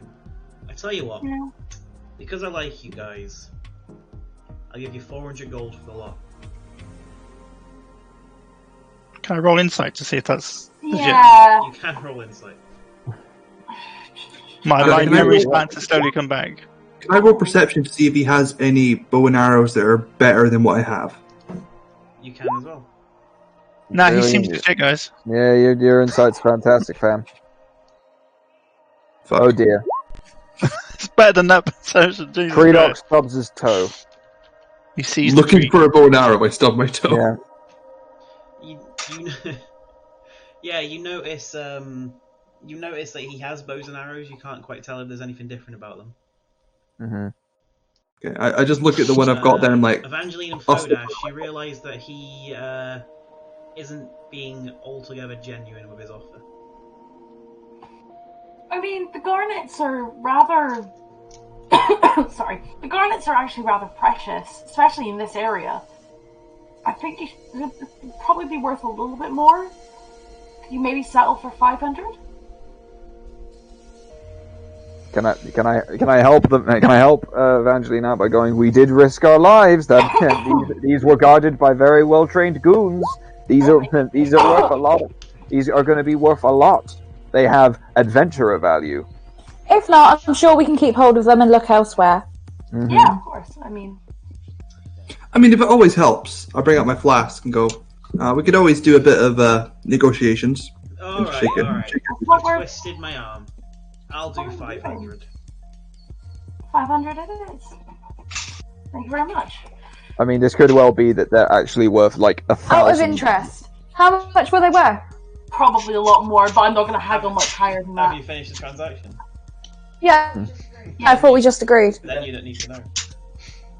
I tell you what, Yeah. because I like you guys, I'll give you 400 gold for the lot. Can I roll insight to see if that's legit? Yeah. You can roll insight. My Okay, line can I memory's roll- about to slowly come back. Can I roll perception to see if he has any bow and arrows that are better than what I have? You can as well. Nah, he Really? seems legit, guys. Yeah, your insight's fantastic, fam. Fuck. Oh dear. It's better than that perception. Jesus Credox Christ. stubs his toe. He sees Looking the for a bow and arrow, I stubbed my toe. Yeah. Yeah, you notice that he has bows and arrows. You can't quite tell if there's anything different about them. Mm-hmm. Okay, I just look at the one I've got there and I'm like, Evangeline and I'll Fodash, you realise that he isn't being altogether genuine with his offer. I mean, the garnets are rather. Sorry. The garnets are actually rather precious, especially in this area. I think it'd probably be worth a little bit more. Could you maybe settle for 500? Can I help them? Can I help Evangeline out by going? We did risk our lives. That these were guarded by very well trained goons. These are worth a lot. These are going to be worth a lot. They have adventurer value. If not, I'm sure we can keep hold of them and look elsewhere. Mm-hmm. Yeah, of course. I mean, if it always helps, I'll bring out my flask and go. We could always do a bit of negotiations. Alright. I twisted my arm. I'll do 500. 500 it is. Thank you very much. I mean, this could well be that they're actually worth like 1,000. Out of interest, how much were they worth? Probably a lot more, but I'm not going to haggle much higher than Have that. you finished the transaction? Yeah. I thought we just agreed. Then you don't need to know.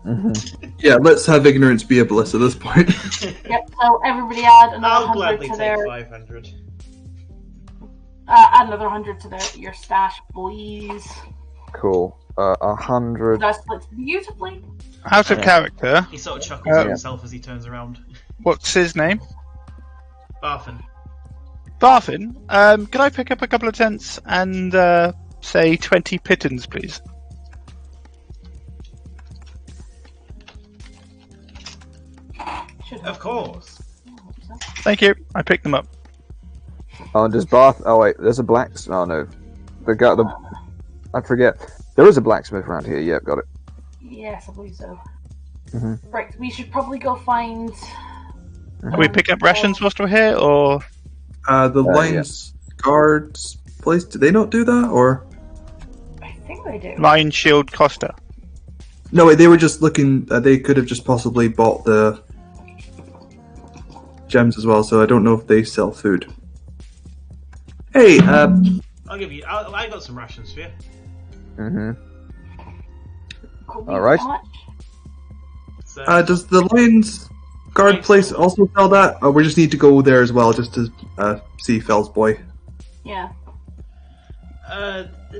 Mm-hmm. Yeah, let's have ignorance be a bliss at this point. Yep, so everybody add another I'll 100 gladly to take their... 500. add another 100 to your stash, please. Cool. 100. That splits beautifully. Out of character. He sort of chuckles to himself as he turns around. What's his name? Barfin. Barfin. Can I pick up a couple of tents and say 20 pittons, please? Of course. Thank you. I picked them up. Oh, and does Bath? Oh wait, there's a blacksmith. Oh no, I forget. There is a blacksmith around here. Yeah, got it. Yes, I believe so. Mm-hmm. Right, we should probably go find... Can we pick up rations whilst we're here, or...? The Lions Guards place, do they not do that, or...? I think they do. Lion Shield Costa. No, wait, they were just looking... they could have just possibly bought the gems as well, so I don't know if they sell food. Hey, I'll give you... I got some rations for you. Mm-hmm. Cool. All right. How much? So, does the Lions Guard place also sell that? Or we just need to go there as well, just to see Fell's boy. Yeah.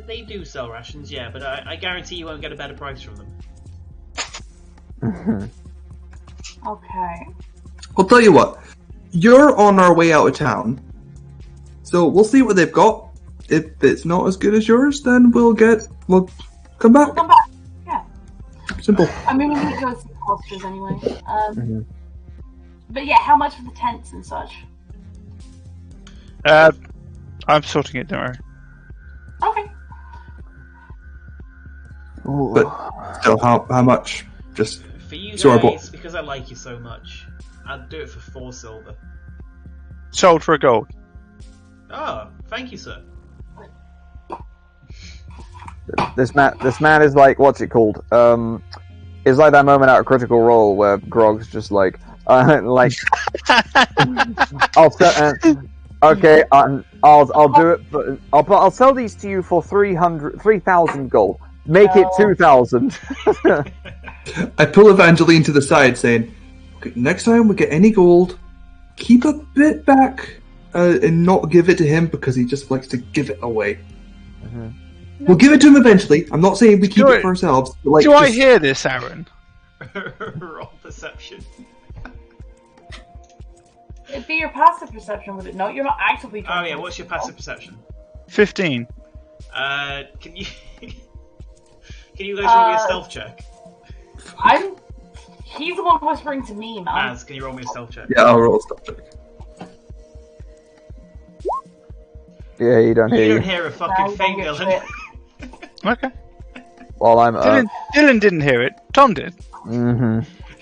they do sell rations, yeah, but I guarantee you won't get a better price from them. Okay. I'll tell you what. You're on our way out of town, so we'll see what they've got. If it's not as good as yours, then we'll come back. We'll come back. Yeah. Simple. I mean, we need to go see posters anyway. But yeah, how much for the tents and such? I'm sorting it, don't worry. Okay. But still, how much? Just For you so guys, because I like you so much, I'd do it for 4 silver. Sold for a gold. Oh, thank you, sir. This man is like, what's it called? It's like that moment out of Critical Role where Grog's just like, I'll do it, but I'll sell these to you for 3,000 gold. Make it 2,000. I pull Evangeline to the side, saying, okay, next time we get any gold, keep a bit back and not give it to him because he just likes to give it away. We'll give it to him eventually. I'm not saying we keep it for ourselves. But I hear this, Aaron? Roll perception. It'd be your passive perception, would it not? You're not actively trying. Oh yeah, what's your passive perception? 15. Can you can you guys roll me a stealth check? He's the one whispering to me, man. Maz, can you roll me a stealth check? Yeah, I'll roll a stealth check. Yeah, you don't hear You you. don't hear a fucking thing, Dylan. Okay. While I'm Dylan didn't hear it. Tom did.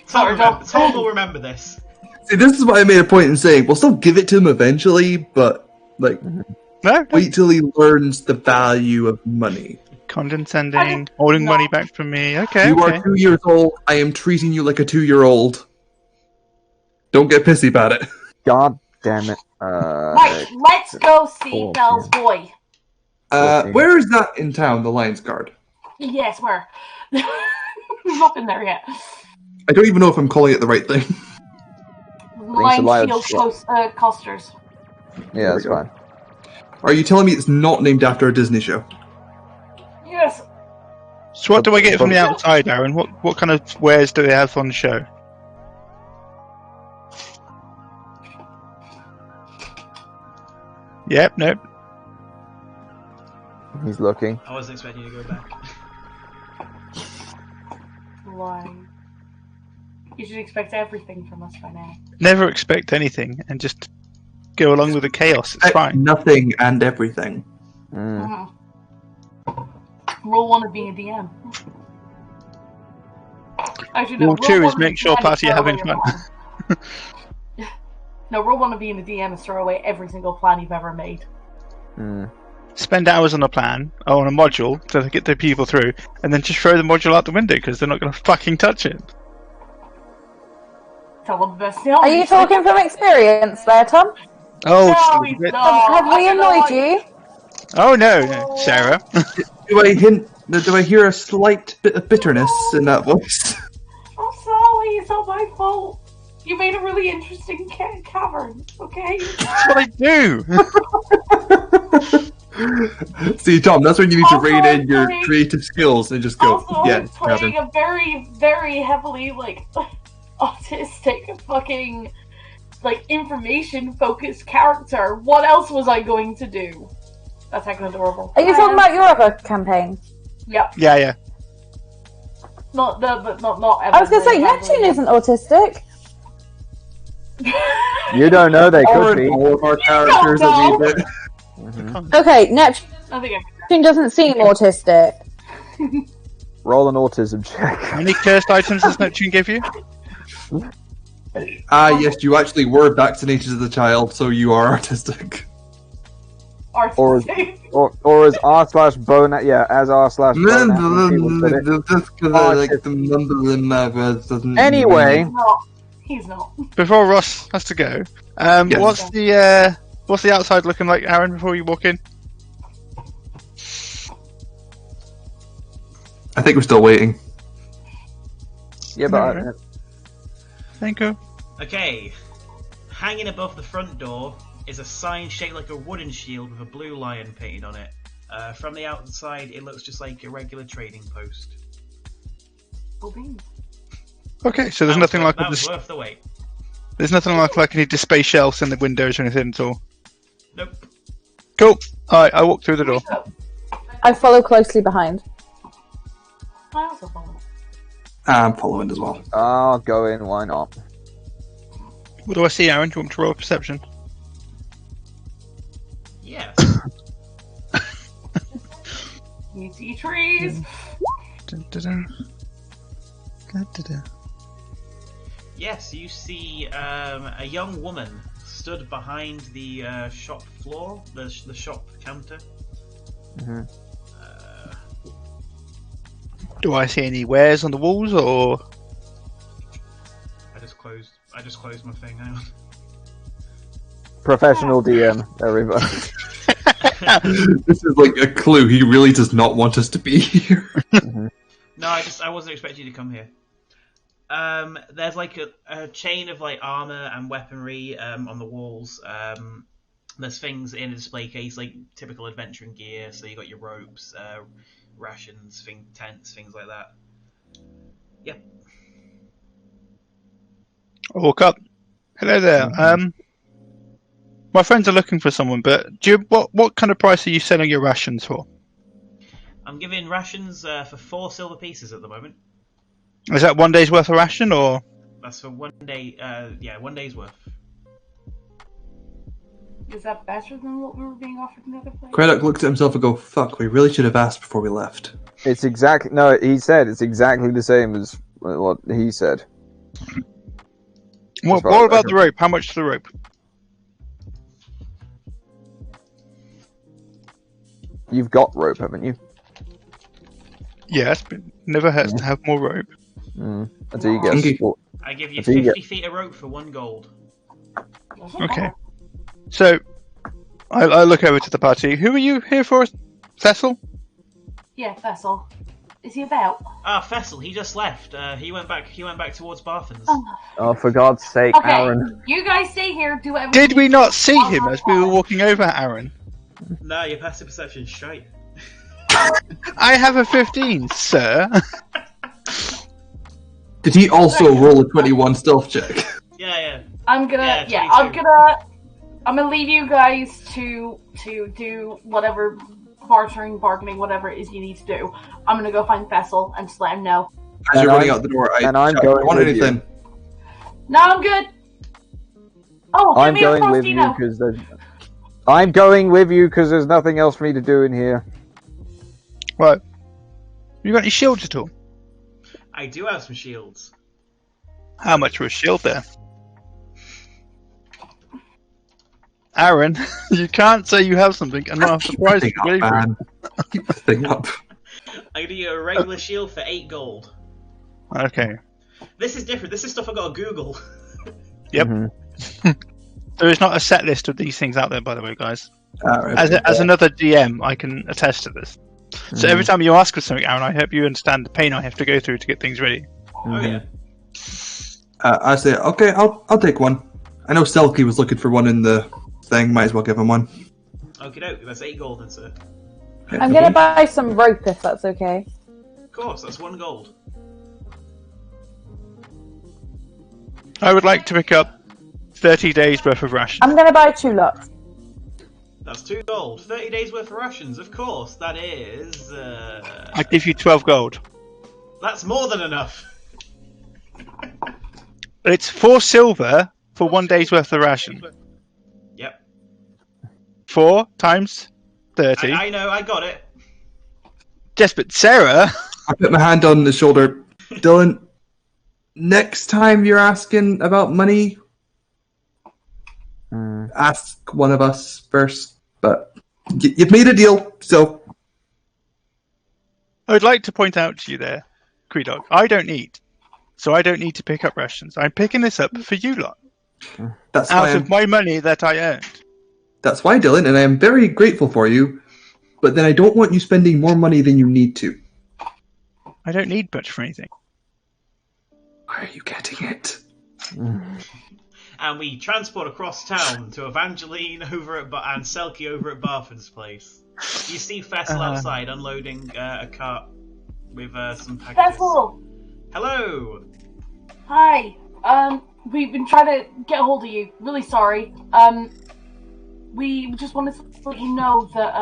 Tom will remember this. See, this is what I made a point in saying. We'll still give it to him eventually, but No. wait till he learns the value of money. Condescending, holding money back from me. Okay. You okay. are 2 years old. I am treating you like a 2-year-old. Don't get pissy about it. God damn it. Right, let's go see Bell's boy. Where is that in town, the Lions Guard? Yes, where? We've not been there yet. I don't even know if I'm calling it the right thing. Lion Shield Costers. Yeah, that's fine. Are you telling me it's not named after a Disney show? Yes. So what do I get from the outside, Aaron? What kind of wares do they have on the show? Yep, nope. He's looking. I wasn't expecting you to go back. Why? You should expect everything from us by now. Never expect anything and just go along with the chaos. It's fine. Nothing and everything. Mm. Rule 1 of being a DM. Actually, no, Rule 2 is one make of sure being party are throw having away fun. your plan. No, rule 1 of being a DM is throw away every single plan you've ever made. Mm. Spend hours on a plan or on a module to get the people through, and then just throw the module out the window because they're not going to fucking touch it. Tell them the best. Are you talking from experience there, Tom? Oh, just a No, little he's bit. not. Have we annoyed you? Oh no, Sarah. Do I hear a slight bit of bitterness in that voice? I'm sorry, it's not my fault. You made a really interesting cavern, okay? That's what I do. See, Tom, that's when you need to rein in your Also, creative skills and just go, Also, yeah, I'm playing a very, very heavily, autistic fucking, information-focused character. What else was I going to do? That's heckin' adorable. Are you talking about your other campaign? Yep. Yeah. Not ever. I was going to say, Neptune isn't autistic. You don't know, they could be. all of our characters a wee bit. Mhm. Okay, Neptune I think doesn't seem autistic. Roll an autism check. How many cursed items does Neptune give you? Yes, you actually were vaccinated as a child, so you are artistic. Or as r/bone, as r/bone. Just because I like the number in my words doesn't. Anyway, He's not. Before Ross has to go, what's the outside looking like, Aaron? Before you walk in, I think we're still waiting. yeah, but thank you. Okay. Hanging above the front door is a sign shaped like a wooden shield with a blue lion painted on it. From the outside, it looks just like a regular trading post. Okay, so there's That nothing was, like that was worth the wait. there's nothing like any display shelves in the windows or anything at all. Nope. Cool. Alright, I walk through the door. I follow closely behind. I also follow. I'm following as well. I'll go in, why not? What do I see, Aaron? Do you want me to roll a perception? Yes. You see trees. Yes, you see a young woman stood behind the shop floor, the shop counter. Mm-hmm. Do I see any wares on the walls, or...? I just closed my thing. Hang on. Professional DM, everybody. This is like a clue. He really does not want us to be here. Mm-hmm. No, I wasn't expecting you to come here. There's like a chain of like armor and weaponry on the walls. There's things in a display case like typical adventuring gear. So you got your ropes, rations, tents, things like that. Yep. I walk up. Hello there. My friends are looking for someone, but what kind of price are you selling your rations for? I'm giving rations for 4 silver pieces at the moment. Is that 1 day's worth of ration, or...? That's for 1 day. 1 day's worth. Is that better than what we were being offered in the other place? Craddock looked at himself and go, "Fuck, we really should have asked before we left." It's exactly no. He said it's exactly the same as what he said. What about the rope? How much for the rope? You've got rope, haven't you? Yes, but never hurts to have more rope. Until you get. I give you Until you 50 feet of rope for 1 gold. Okay. So, I look over to the party. Who are you here for? Cecil? Yeah, Vessel. Is he about? Ah, Fessel, he just left. He went back towards Barthen's. Oh, for God's sake, Okay, Aaron! you guys stay here. Do whatever. Did you we need not to see do. him as we were walking over, Aaron? No, your passive perception's straight. I have a 15, sir. Did he also roll a 21 stealth check? Yeah. I'm gonna. Yeah, I'm 22. gonna leave you guys to do whatever bartering, bargaining, whatever it is you need to do. I'm gonna go find Fessel and just let him know. As you're running out the door, I'm shout, going want with anything? you. No, I'm good. Oh, give I'm me a going with you Frostino. because I'm going with you because there's nothing else for me to do in here. Right. You got any shields at all? I do have some shields. How much for a shield there? Aaron, you can't say you have something and not have surprise to believe it. Man. Keep the thing up. I can do you a regular shield for 8 gold. Okay. This is different. This is stuff I gotta Google. Yep. Mm-hmm. There is not a set list of these things out there, by the way, guys. Alright. As another DM, I can attest to this. So every time you ask for something, Aaron, I hope you understand the pain I have to go through to get things ready. Oh yeah. I say, okay, I'll take one. I know Selkie was looking for one in the thing. Might as well give him one. Okay, doke. That's 8 gold, then, sir. Yeah, I'm gonna buy some rope if that's okay. Of course, that's 1 gold. I would like to pick up 30 days worth of rations. I'm gonna buy 2 lots. That's 2 gold. 30 days worth of rations, of course. That is. I give you 12 gold. That's more than enough. It's 4 silver for 1 day's worth of ration. Yep. 4 times 30. I know, I got it. Yes, but Sarah... I put my hand on his shoulder. Dylan, next time you're asking about money, ask one of us first. But you've made a deal, so... I would like to point out to you there, Creedog, I don't eat. So I don't need to pick up rations. I'm picking this up for you lot. That's Out why of my money that I earned. That's why, Dylan, and I am very grateful for you. But then I don't want you spending more money than you need to. I don't need much for anything. Why are you getting it? And we transport across town to Evangeline over at and Selkie over at Barford's place. You see Fessel outside unloading a cart with some packages. Fessel! Hello! Hi. We've been trying to get a hold of you. Really sorry. We just wanted to let you know that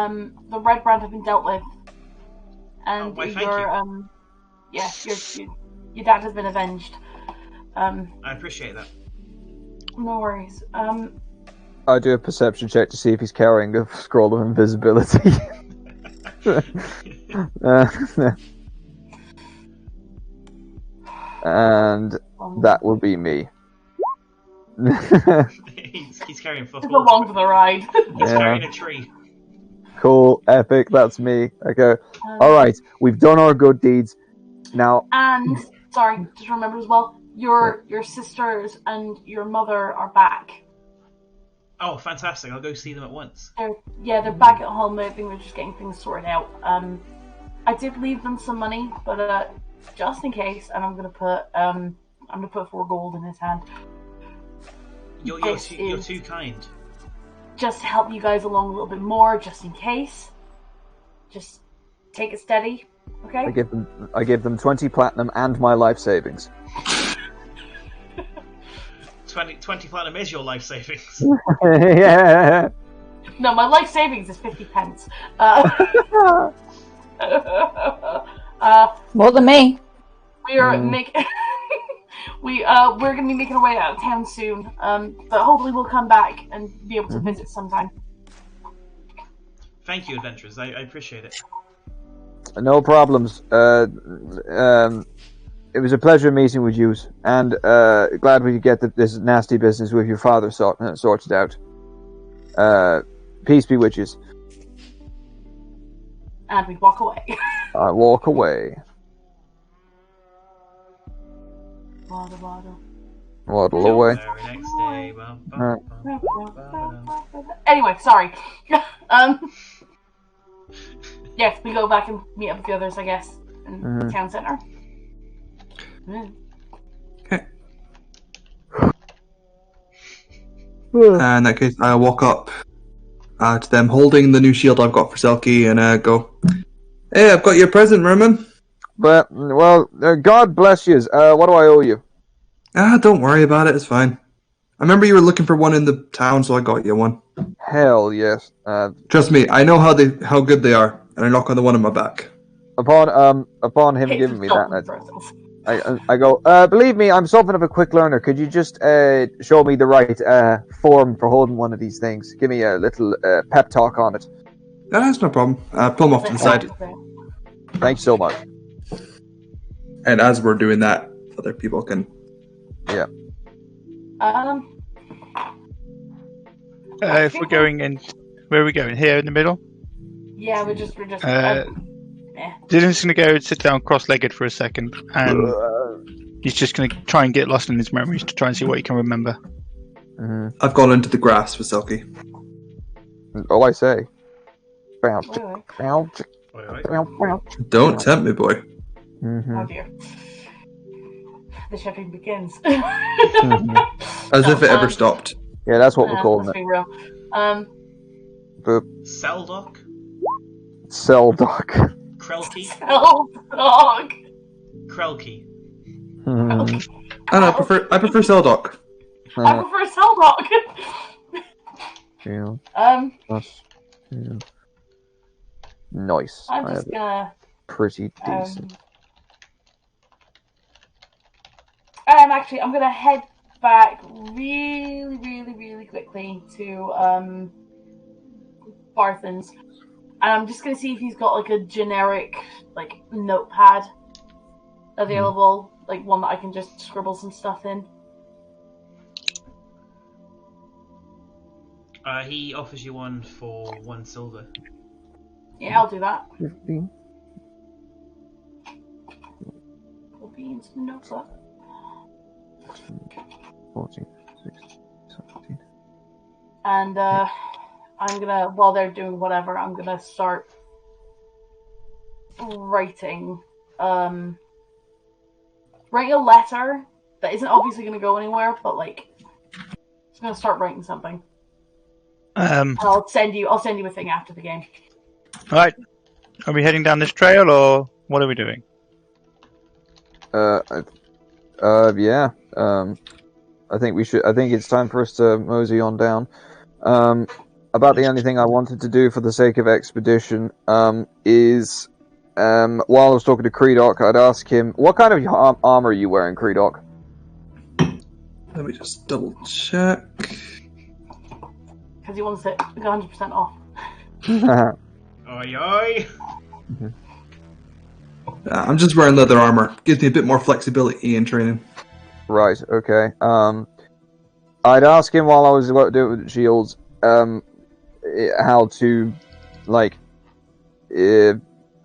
the Red Brand have been dealt with, and why, thank you. Yeah, your dad has been avenged. I appreciate that. No worries. I do a perception check to see if he's carrying a scroll of invisibility. And that will be me. he's carrying Just football. along for the ride. He's carrying a tree. Cool, epic, that's me. Okay, alright, we've done our good deeds. Now, And sorry, just remember as well, your sisters and your mother are back. Oh, fantastic! I'll go see them at once. They're back at home. I think they're just getting things sorted out. I did leave them some money, but just in case, and I'm gonna put 4 gold in his hand. You're too kind. Just to help you guys along a little bit more, just in case. Just take it steady, okay? I give them 20 platinum and my life savings. 20 platinum is your life savings. Yeah. No, my life savings is 50 pence. More than me. We are we're gonna be making our way out of town soon. But hopefully we'll come back and be able to visit sometime. Thank you, adventurers. I appreciate it. No problems. It was a pleasure meeting with you, and glad we could get this nasty business with your father sorted out. Peace be with you. And we walk away. I walk away. Waddle away. Very next day. Anyway, sorry. Yes, we go back and meet up with the others, I guess, in the town center. Okay. In that case, I walk up to them holding the new shield I've got for Selkie and go, "Hey, I've got your present, Merman." But, well, God bless you. What do I owe you? Don't worry about it, it's fine. I remember you were looking for one in the town, so I got you one. Hell yes. Trust me, I know how good they are, and I knock on the one on my back. Upon him giving me that, I go, believe me, I'm something of a quick learner. Could you just show me the right form for holding one of these things? Give me a little pep talk on it. That's no problem. Pull them off to the side. Thanks so much. And as we're doing that, other people can... Yeah. If we're going in... Where are we going? Here in the middle? Yeah, we're just. Dylan's going to go sit down cross-legged for a second, and he's just going to try and get lost in his memories to try and see what he can remember. Mm-hmm. I've gone into the grass with Selkie. All I say. Don't tempt me, boy. Mm-hmm. Oh dear. The shipping begins. As if it ever stopped. Yeah, that's what we're calling let's it. be real. Seldock? Seldock. Krelky? Dog. Krelky. Mm-hmm. I prefer Seldock. I prefer Seldock. Yeah. Plus, yeah. Nice. I'm just gonna. Pretty decent. Actually, I'm gonna head back really, really, really quickly to Barthen's, and I'm just gonna see if he's got like a generic like notepad available, like one that I can just scribble some stuff in. He offers you one for 1 silver. Yeah, I'll do that. 15. Will be into the notebook. 14, 16, 17. And I'm gonna, while they're doing whatever, I'm gonna start writing a letter that isn't obviously gonna go anywhere, but like, I'm gonna start writing something. I'll send you a thing after the game. Alright. Are we heading down this trail, or what are we doing? Yeah. I think we should. I think it's time for us to mosey on down. About the only thing I wanted to do for the sake of expedition is, while I was talking to Creedoc, I'd ask him, what kind of armor are you wearing, Creedoc? Let me just double check. Because he wants it 100% off. Oi, oi! I'm just wearing leather armor. Gives me a bit more flexibility in training. Right, okay. I'd ask him while I was doing it with the shields, how to, like,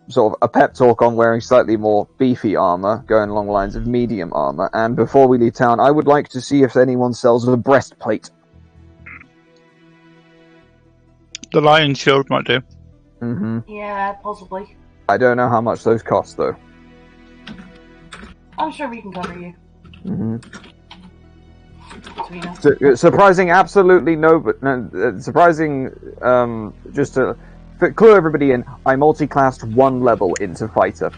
sort of a pep talk on wearing slightly more beefy armor, going along the lines of medium armor. And before we leave town, I would like to see if anyone sells a breastplate. The Lion Shield might do. Mm-hmm. Yeah, possibly. I don't know how much those cost, though. I'm sure we can cover you. Mm-hmm. Between us. Surprising, absolutely no, but surprising. Just to clue everybody in, I multi-classed 1 level into fighter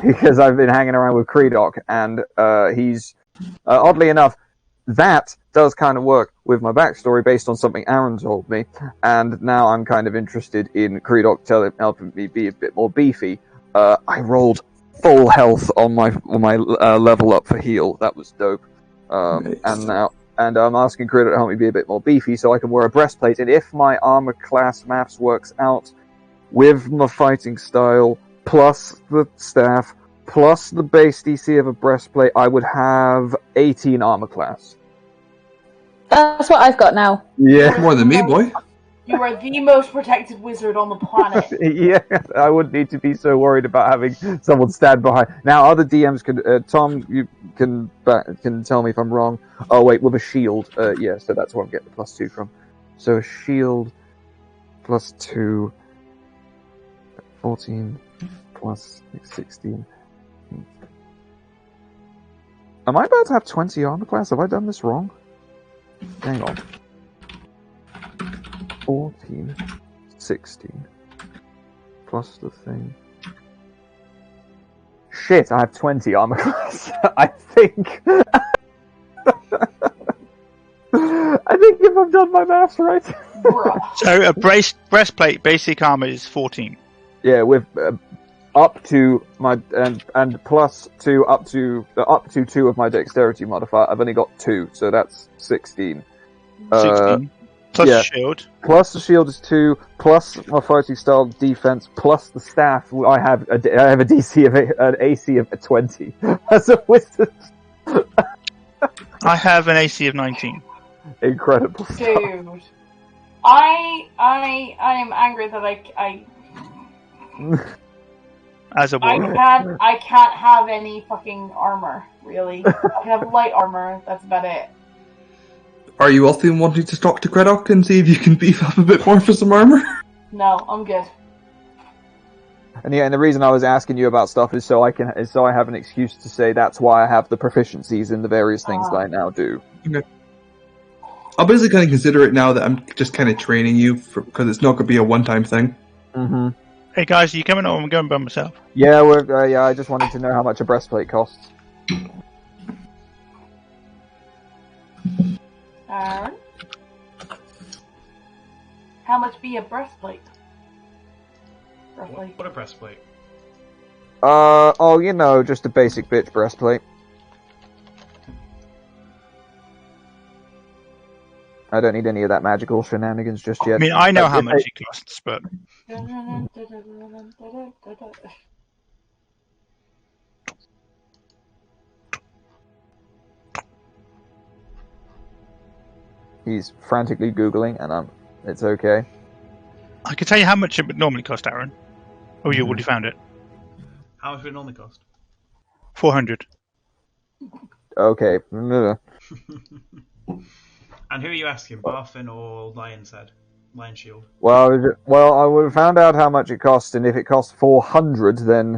because I've been hanging around with Creedoc, and he's oddly enough, that does kind of work with my backstory based on something Aaron told me, and now I'm kind of interested in Creedoc helping me be a bit more beefy. I rolled full health on my level up for heal. That was dope. Nice. And I'm asking Creedoc to help me be a bit more beefy so I can wear a breastplate. And if my armor class maths works out with my fighting style, plus the staff, plus the base DC of a breastplate, I would have 18 armor class. That's what I've got now. Yeah. More than me, boy. You are the most protected wizard on the planet. Yeah, I wouldn't need to be so worried about having someone stand behind. Now, other DMs can, Tom, you can tell me if I'm wrong. Oh wait, with a shield, yeah, so that's where I'm getting the +2 from. So a shield +2, 14 plus 16. Am I about to have 20 armor class? Have I done this wrong? Hang on. 14, 16, plus the thing. Shit, I have 20 armor class, I think. I think if I've done my maths right. Bruh. So a breastplate basic armor is 14. Yeah, with up to my and plus two up to 2 of my dexterity modifier. I've only got 2, so that's 16. 16 plus yeah. shield. Plus the shield is 2, plus my fighting style defense, plus the staff. I have a DC of an AC of 20 as a wizard. I have an AC of 19. Incredible stuff. Dude. I am angry that I As a warlock. I can't have any fucking armor, really. I can have light armor, that's about it. Are you also wanting to talk to Creddock and see if you can beef up a bit more for some armor? No, I'm good. And yeah, and the reason I was asking you about stuff is so I have an excuse to say that's why I have the proficiencies in the various things that I now do. Okay. I'll basically kind of consider it now that I'm just kind of training you, because it's not going to be a one-time thing. Mm-hmm. Hey guys, are you coming or am I going by myself? Yeah, I just wanted to know how much a breastplate costs. Aaron? How much be a breastplate? Roughly. What a breastplate. Just a basic bitch breastplate. I don't need any of that magical shenanigans just yet. I mean, I know how much it costs, but... He's frantically Googling, and it's okay. I can tell you how much it would normally cost, Aaron. Oh, you already found it. How much would it normally cost? 400. Okay. And who are you asking, Barfin or Lion's Head? Lion Shield? Well, I would have found out how much it costs, and if it costs 400, then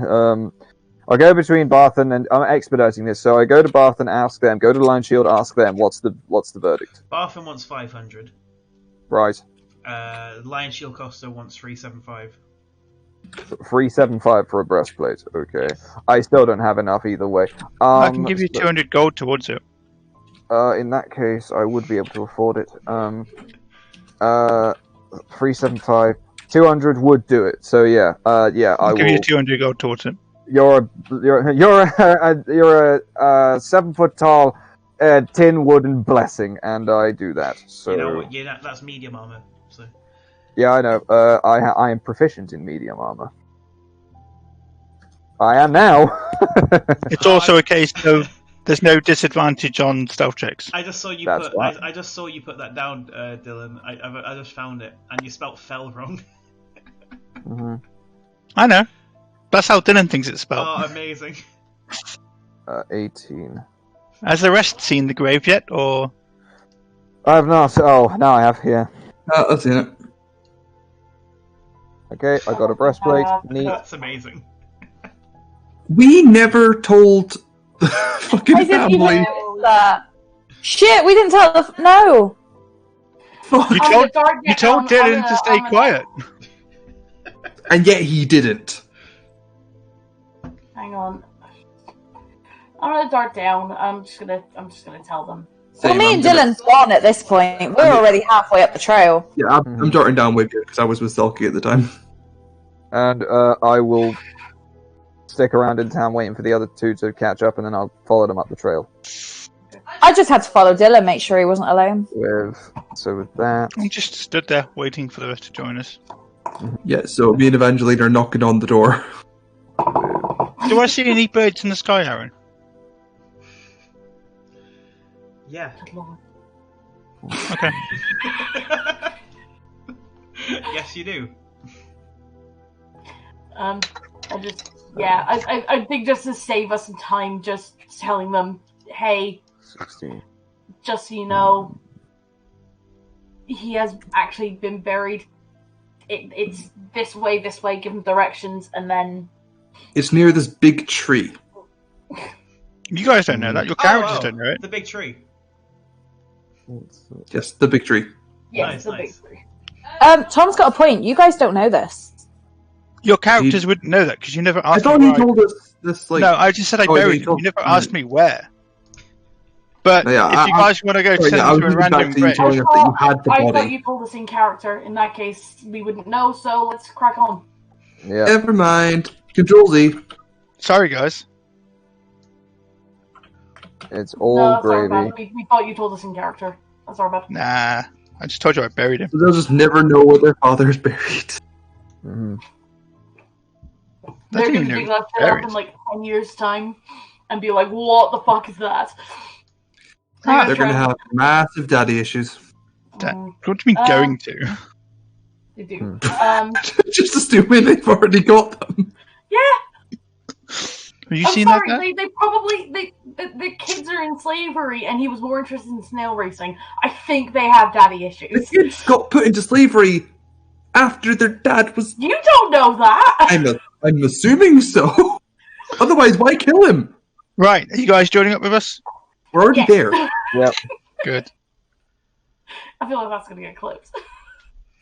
I'll go between Barthen and I'm expediting this. So I go to Barthen, ask them. Go to Lion Shield, ask them. What's the verdict? Barfin wants 500. Right. Lion Shield Costa wants 375. 375 for a breastplate. Okay. I still don't have enough either way. I can give you 200 gold towards it. In that case, I would be able to afford it. 375, 200 would do it. So yeah, I I'll give will. you 200 gold towards it. You're a 7 foot tall tin wooden blessing, and I do that. So You know what? Yeah, that's medium armor. So yeah, I know. I am proficient in medium armor. I am now. It's also a case of there's no disadvantage on stealth checks. I just saw you That's put. right. I just saw you put that down, Dylan. I just found it, and you spelt "fell" wrong. Mm-hmm. I know. That's how Dylan thinks it's spelled. Oh, amazing! 18. Has the rest seen the grave yet, or? I have not. Oh, now I have. Yeah. I've seen it. Okay, I got a breastplate. Neat. That's amazing. We never told the fucking As if you family. know that. Shit, we didn't tell the. No! Fuck. You told Dylan to stay quiet. And yet he didn't. Hang on. I'm gonna dart down. I'm just gonna tell them. Well, Same, me I'm and gonna- Dylan's gone at this point. We're already halfway up the trail. Yeah, I'm darting down with you because I was with Selkie at the time. And I will stick around in town waiting for the other two to catch up, and then I'll follow them up the trail. I just had to follow Dylan, make sure he wasn't alone. With that, We just stood there waiting for the rest to join us. Yeah, so me and Evangeline are knocking on the door. Do I see any birds in the sky, Aaron? Yeah. Good lord. Okay. Yes, you do. I think just to save us some time, just telling them, hey, 16. just so you know, he has actually been buried. It's this way, give him directions, and then... It's near this big tree. You guys don't know that. Your characters don't know it. The big tree. Yes, the big tree. Yes, Nice, the nice. big three. Tom's got a point. You guys don't know this. Your characters wouldn't know that because you never I asked thought me he where. told us this, like... No, I just said I Oh, yeah, buried he him. told- You never asked me where. But Yeah, if you guys want to go sorry, send I was to a moving back random to you bridge, telling us that you had the I thought body. you told us in character. In that case, we wouldn't know, so let's crack on. Yeah. Never mind. Control Z. sorry guys. It's No, all that's our gravy. bad. We thought you told us in character. That's our bad. Nah, I just told you I buried him. They'll just never know where their father is buried. Mhm. I They're didn't going even to know dig he that was shit up buried. in like 10 years' time and be like, what the fuck is that? They're going to have massive daddy issues. Mm, What do you mean going to? they do. Just assuming they've already got them. Yeah, Have you I'm seen sorry. that guy? They probably the kids are in slavery, and he was more interested in snail racing. I think they have daddy The issues. kids got put into slavery after their dad was. You don't know that. I'm assuming so. Otherwise, why kill him? Right, are you guys joining up with us? We're already Yes. there. Yep. Good. I feel like that's going to get clipped.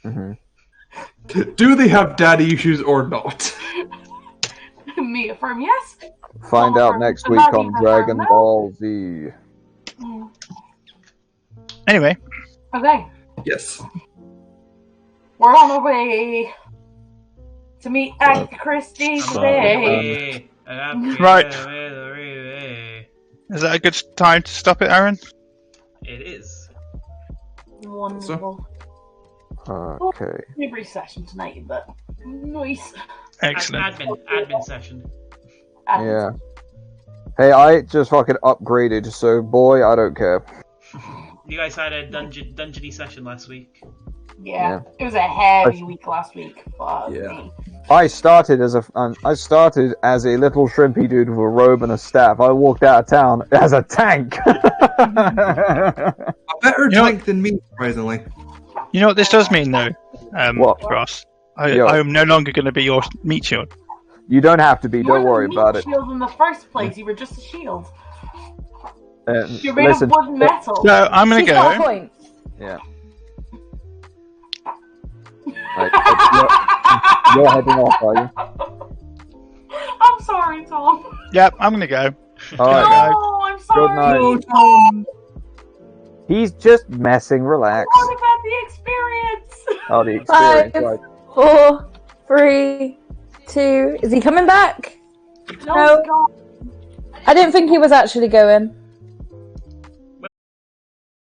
hmm Do they have daddy issues or not? Me affirm yes. Find out Confirm. next But week not on even Dragon confirm, no. Ball Z. Mm. Anyway, Okay, Yes. we're on our way to meet Agatha Christie today. Right. is that a good time to stop it, Aaron? It is. Wonderful. Okay. Maybe brief session tonight, but nice. Excellent. Admin session. Yeah. Hey, I just fucking upgraded, so boy, I don't care. You guys had a dungeony session last week. Yeah, it was a heavy week last week. Fuck Yeah. me. I started as a little shrimpy dude with a robe and a staff. I walked out of town as a tank. A better You know- tank than me, surprisingly. You know what this does mean, though, What? Ross? Yo. I am no longer going to be your meat shield. You don't have to be. You Don't were worry the about meat it. shield in the first place. You were just a shield. You're made Listen, of wood and metal. So I'm going She's to got a go. point. yeah. Right, you're heading off, are you? I'm sorry, Tom. Yep, I'm going to go. All right, No, guys. I'm sorry. Good night. He's just messing. Relax. What about the experience? Oh, the experience. 5, Right. 4, 3, 2. Is he coming back? No, No. God. I didn't think he was actually going.